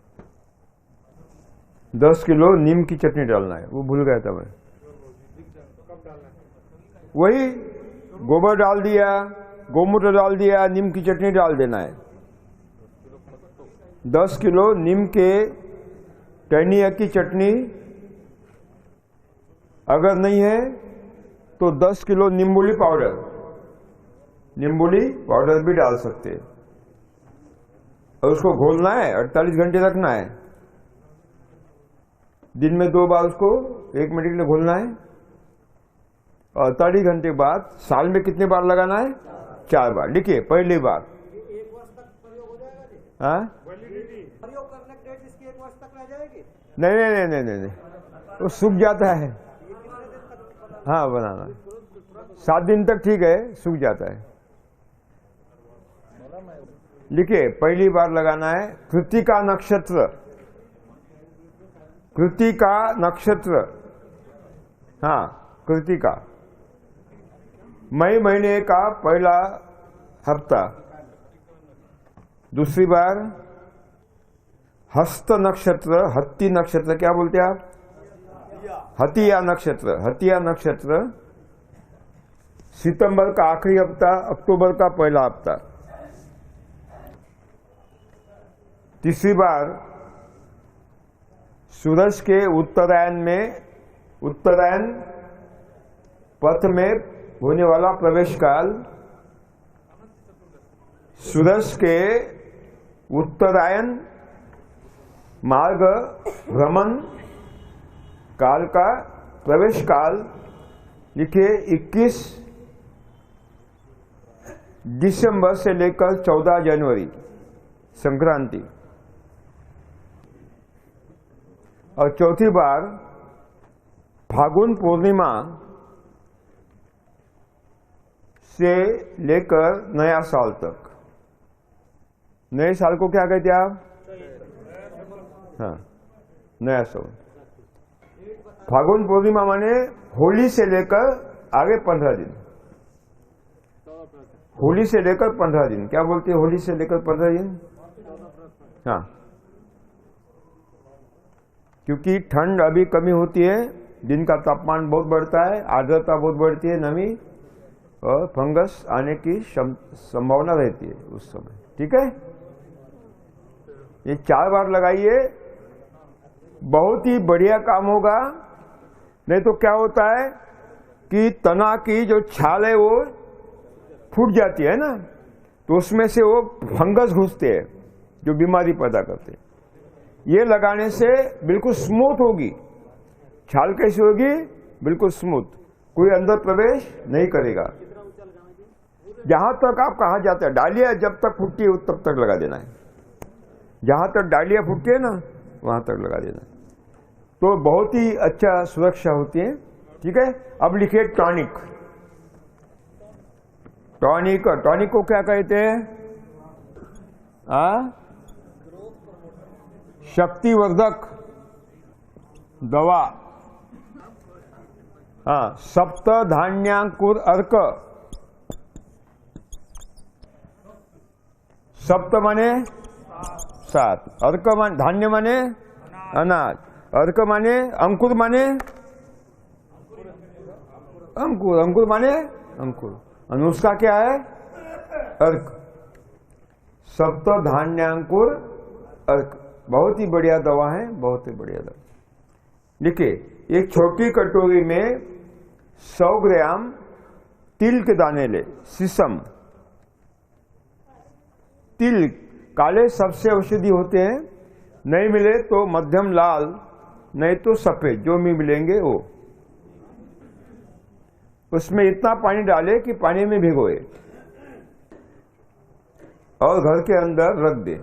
10 किलो नीम की चटनी डालना है, वो भूल गया था मैं। वही गोबर डाल दिया, गोमूत्र डाल दिया, नीम की चटनी डाल देना है। 10 किलो नीम के टहनिया की चटनी अगर नहीं है तो 10 किलो नींबूली पाउडर भी डाल सकते हैं और उसको घोलना है, 48 घंटे रखना है। दिन में 2 बार उसको 1 मिनट के लिए घोलना है और 48 घंटे बाद साल में कितने बार लगाना है? 4 बार। लिखिए, पहली बार 1 वर्ष तक प्रयोग हो जाएगा जी? हाँ, प्रयोग करने की डेट इसकी 1 वर्ष तक रह जाएगी? नहीं, वो सूख जाता है। हाँ, बनाना 7 दिन तक ठीक है, सूख जाता है। लिखिए, पहली बार लगाना है कृत्तिका नक्षत्र। हाँ, कृत्तिका, मई महीने का पहला हफ्ता। दूसरी बार हस्त नक्षत्र, हत्ती नक्षत्र, क्या बोलते हैं आप? हतिया नक्षत्र सितंबर का आखिरी हफ्ता, अक्टूबर का पहला हफ्ता। तीसरी बार सूरज के उत्तरायण पथ में होने वाला प्रवेश काल, सूरज के उत्तरायण मार्ग भ्रमण काल का प्रवेश काल। लिखिए, 21 दिसंबर से लेकर 14 जनवरी, संक्रांति। और चौथी बार फागुन पूर्णिमा से लेकर नया साल तक। नए साल को क्या कहते हैं आप? हाँ, नया साल। फागुन पूर्णिमा माने होली से लेकर आगे 15 दिन। होली से लेकर 15 दिन, क्या बोलते हैं? होली से लेकर 15 दिन। हाँ, क्योंकि ठंड अभी कमी होती है, दिन का तापमान बहुत बढ़ता है, आर्द्रता बहुत बढ़ती है, नमी और फंगस आने की संभावना रहती है उस समय। ठीक है, ये 4 बार लगाइए, बहुत ही बढ़िया काम होगा। नहीं तो क्या होता है कि तना की जो छाल है वो फूट जाती है ना, तो उसमें से वो फंगस घुसते हैं जो बीमारी पैदा करते हैं। ये लगाने से बिल्कुल स्मूथ होगी छाल। कैसी होगी? बिल्कुल स्मूथ, कोई अंदर प्रवेश नहीं करेगा। जहां तक आप कहा जाते हैं, डालियां जब तक फूटती है तब तक लगा देना है। जहां तक डालियां फूटती है ना, वहां तक लगा देना है, तो बहुत ही अच्छा सुरक्षा होती है। ठीक है, अब लिखिए टॉनिक। टॉनिक को क्या कहते हैं? शक्तिवर्धक दवा। हाँ, सप्त धान्यांकुर अर्क। सप्त माने 7, अर्क माने धान्य माने अनाज, अर्क माने अंकुर माने अंकुर माने अंकुर, और उसका क्या है? अर्क। सप्त धान्यांकुर अर्क, बहुत ही बढ़िया दवा है, बहुत ही बढ़िया दवा। देखिए, एक छोटी कटोरी में 100 ग्राम तिल के दाने ले, सीसम। तिल काले सबसे औषधि होते हैं, नहीं मिले तो मध्यम लाल, नहीं तो सफेद, जो भी मिलेंगे वो। उसमें इतना पानी डाले कि पानी में भिगोए और घर के अंदर रख दे।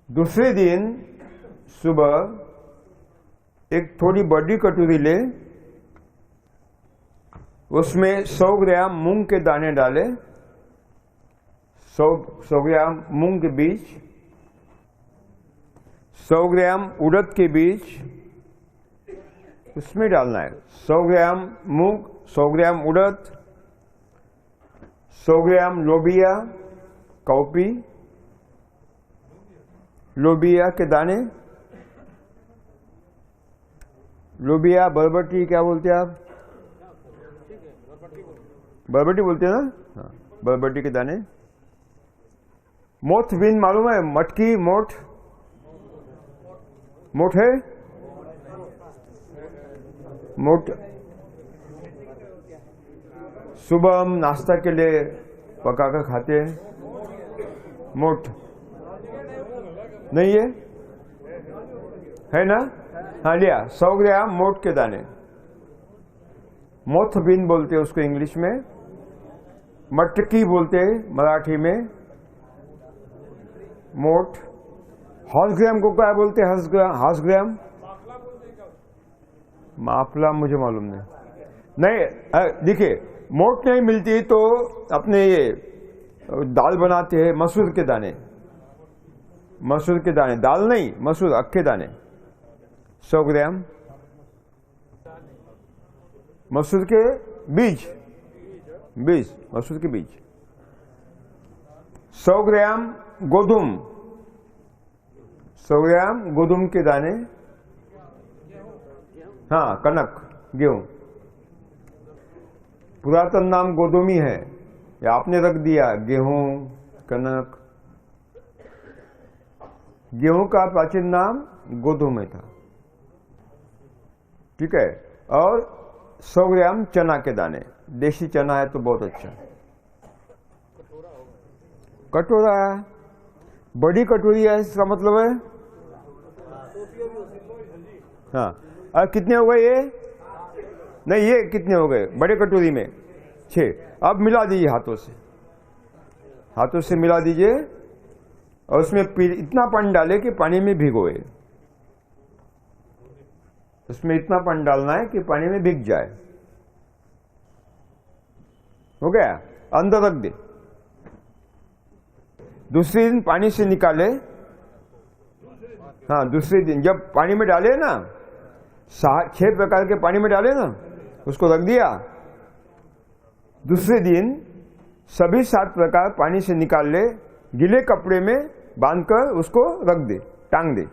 दूसरे दिन सुबह एक थोड़ी बड़ी कटोरी ले, उसमें 100 ग्राम मूंग के दाने डाले, 100 ग्राम मूंग के बीज, 100 ग्राम उड़द के बीज उसमें डालना है। 100 ग्राम मूंग, 100 ग्राम उड़द, 100 ग्राम लोबिया, कौपी लोबिया के दाने, लोबिया, बरबटी, क्या बोलते हैं आप? बरबटी बोलते हैं ना? हाँ, बरबटी के दाने। मोठ बीन मालूम है? मटकी, मोठ, मोठ है? मोठ सुबह हम नाश्ता के लिए पकाकर खाते हैं। मोठ नहीं है ना? हाँ लिया, 100 ग्राम मोठ के दाने, मोथ बीन बोलते हैं उसको इंग्लिश में, मटकी बोलते हैं मराठी में, मोठ। हॉर्स ग्राम को क्या बोलते हैं? हॉर्स ग्राम, माफला मुझे मालूम नहीं। देखिए, मोठ नहीं मिलती तो अपने ये दाल बनाते हैं, मसूर के दाने, मसूर के दाने, दाल नहीं, मसूर अक्के दाने, 100 ग्राम। मसूर के बीज, मसूर के बीज। 100 ग्राम गोधूम, 100 ग्राम गोधूम के दाने, हाँ कनक, गेहूं। पुरातन नाम गोधूमी है, या आपने रख दिया गेहूं, कनक। गेहूं का प्राचीन नाम गोधूम था, ठीक है। और 100 ग्राम चना के दाने, देसी चना है तो बहुत अच्छा। कटोरा, बड़ी कटोरी है इसका मतलब है। हाँ, और कितने हो गए ये? नहीं, ये कितने हो गए बड़े कटोरी में? 6। अब मिला दीजिए हाथों से मिला दीजिए, और उसमें इतना पानी डाले कि पानी में भिगोए। उसमें इतना पानी डालना है कि पानी में भीग जाए। हो गया, अंदर रख दे। दूसरे दिन पानी से निकाले। हाँ, दूसरे दिन जब पानी में डाले ना, 6 प्रकार के पानी में डाले ना, उसको रख दिया। दूसरे दिन सभी 7 प्रकार पानी से निकाल ले, गीले कपड़े में बांधकर उसको रख दे, टांग दे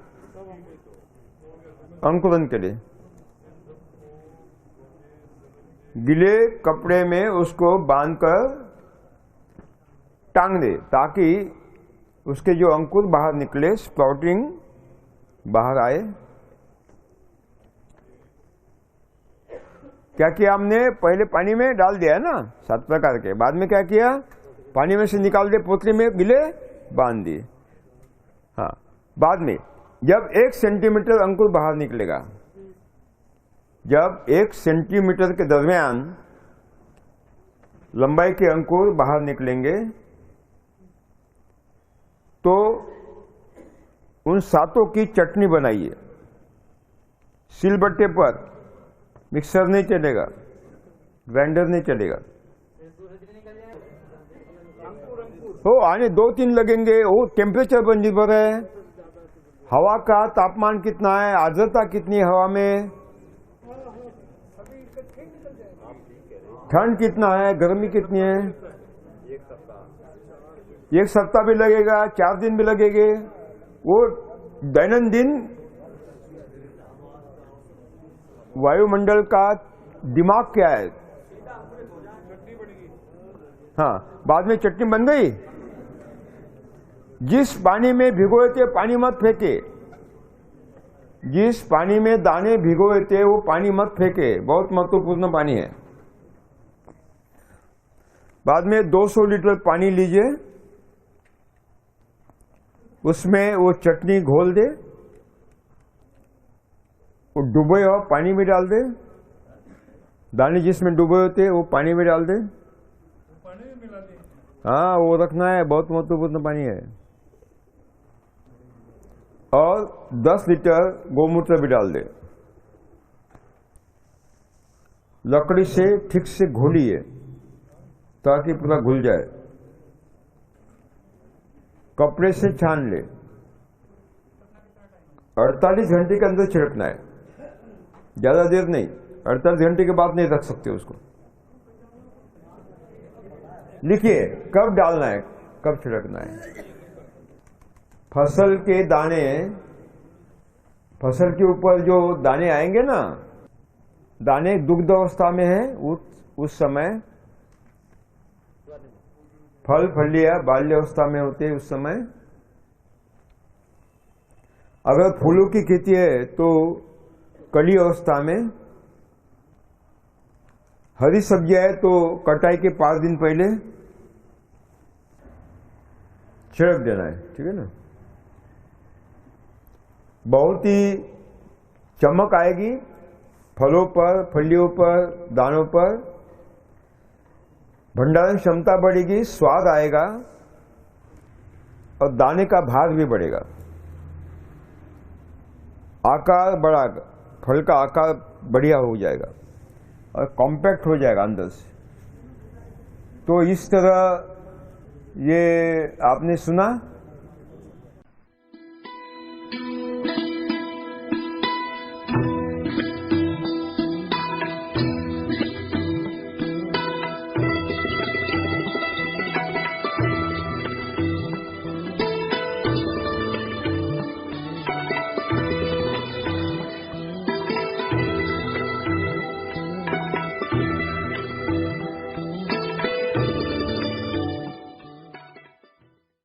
अंकुरन के लिए। गीले कपड़े में उसको बांधकर टांग दे, ताकि उसके जो अंकुर बाहर निकले, स्प्राउटिंग बाहर आए। क्या किया हमने? पहले पानी में डाल दिया ना 7 प्रकार के, बाद में क्या किया? पानी में से निकाल दे, पोतली में गिले बांध दिए। हाँ, बाद में जब 1 सेंटीमीटर अंकुर बाहर निकलेगा, जब 1 सेंटीमीटर के दरमियान लंबाई के अंकुर बाहर निकलेंगे, तो उन 7 की चटनी बनाइए। सिलबट्टे पर, मिक्सर नहीं चलेगा, ग्राइंडर नहीं चलेगा। हो आने 2-3 लगेंगे। वो टेम्परेचर पर निर्भर है, हवा का तापमान कितना है, आर्द्रता कितनी है हवा में, ठंड कितना है, गर्मी कितनी है। 1 सप्ताह भी लगेगा, 4 दिन भी लगेंगे। वो दैनंदिन वायुमंडल का दिमाग क्या है। हाँ, बाद में चटनी बन गई। जिस पानी में भिगोए थे पानी मत फेंके, जिस पानी में दाने भिगोए थे वो पानी मत फेंके, बहुत महत्वपूर्ण पानी है। बाद में 200 लीटर पानी लीजिए, उसमें वो चटनी घोल दे, वो डूबे हुआ पानी में डाल दे, दाने जिसमें डूबे होते वो पानी में डाल दे। हाँ, वो रखना है, बहुत महत्वपूर्ण पानी है। और 10 लीटर गोमूत्र भी डाल दे। लकड़ी से ठीक से घोलिए ताकि पूरा घुल जाए। कपड़े से छान ले। 48 घंटे के अंदर छिड़कना है, ज्यादा देर नहीं। 48 घंटे के बाद नहीं रख सकते उसको। लिखिए कब डालना है, कब छिड़कना है। फसल के दाने, फसल के ऊपर जो दाने आएंगे ना, दाने दुग्ध अवस्था में है उस समय, फल फलियां बाल्यावस्था में होते हैं उस समय। अगर फूलों की खेती है तो कली अवस्था में, हरी सब्जियां है तो कटाई के 5 दिन पहले छिड़क देना है, ठीक है ना। बहुत ही चमक आएगी फलों पर, फलियों पर, दानों पर, भंडारण क्षमता बढ़ेगी, स्वाद आएगा और दाने का भार भी बढ़ेगा, आकार बढ़ा, फल का आकार बढ़िया हो जाएगा और कॉम्पैक्ट हो जाएगा अंदर से। तो इस तरह ये आपने सुना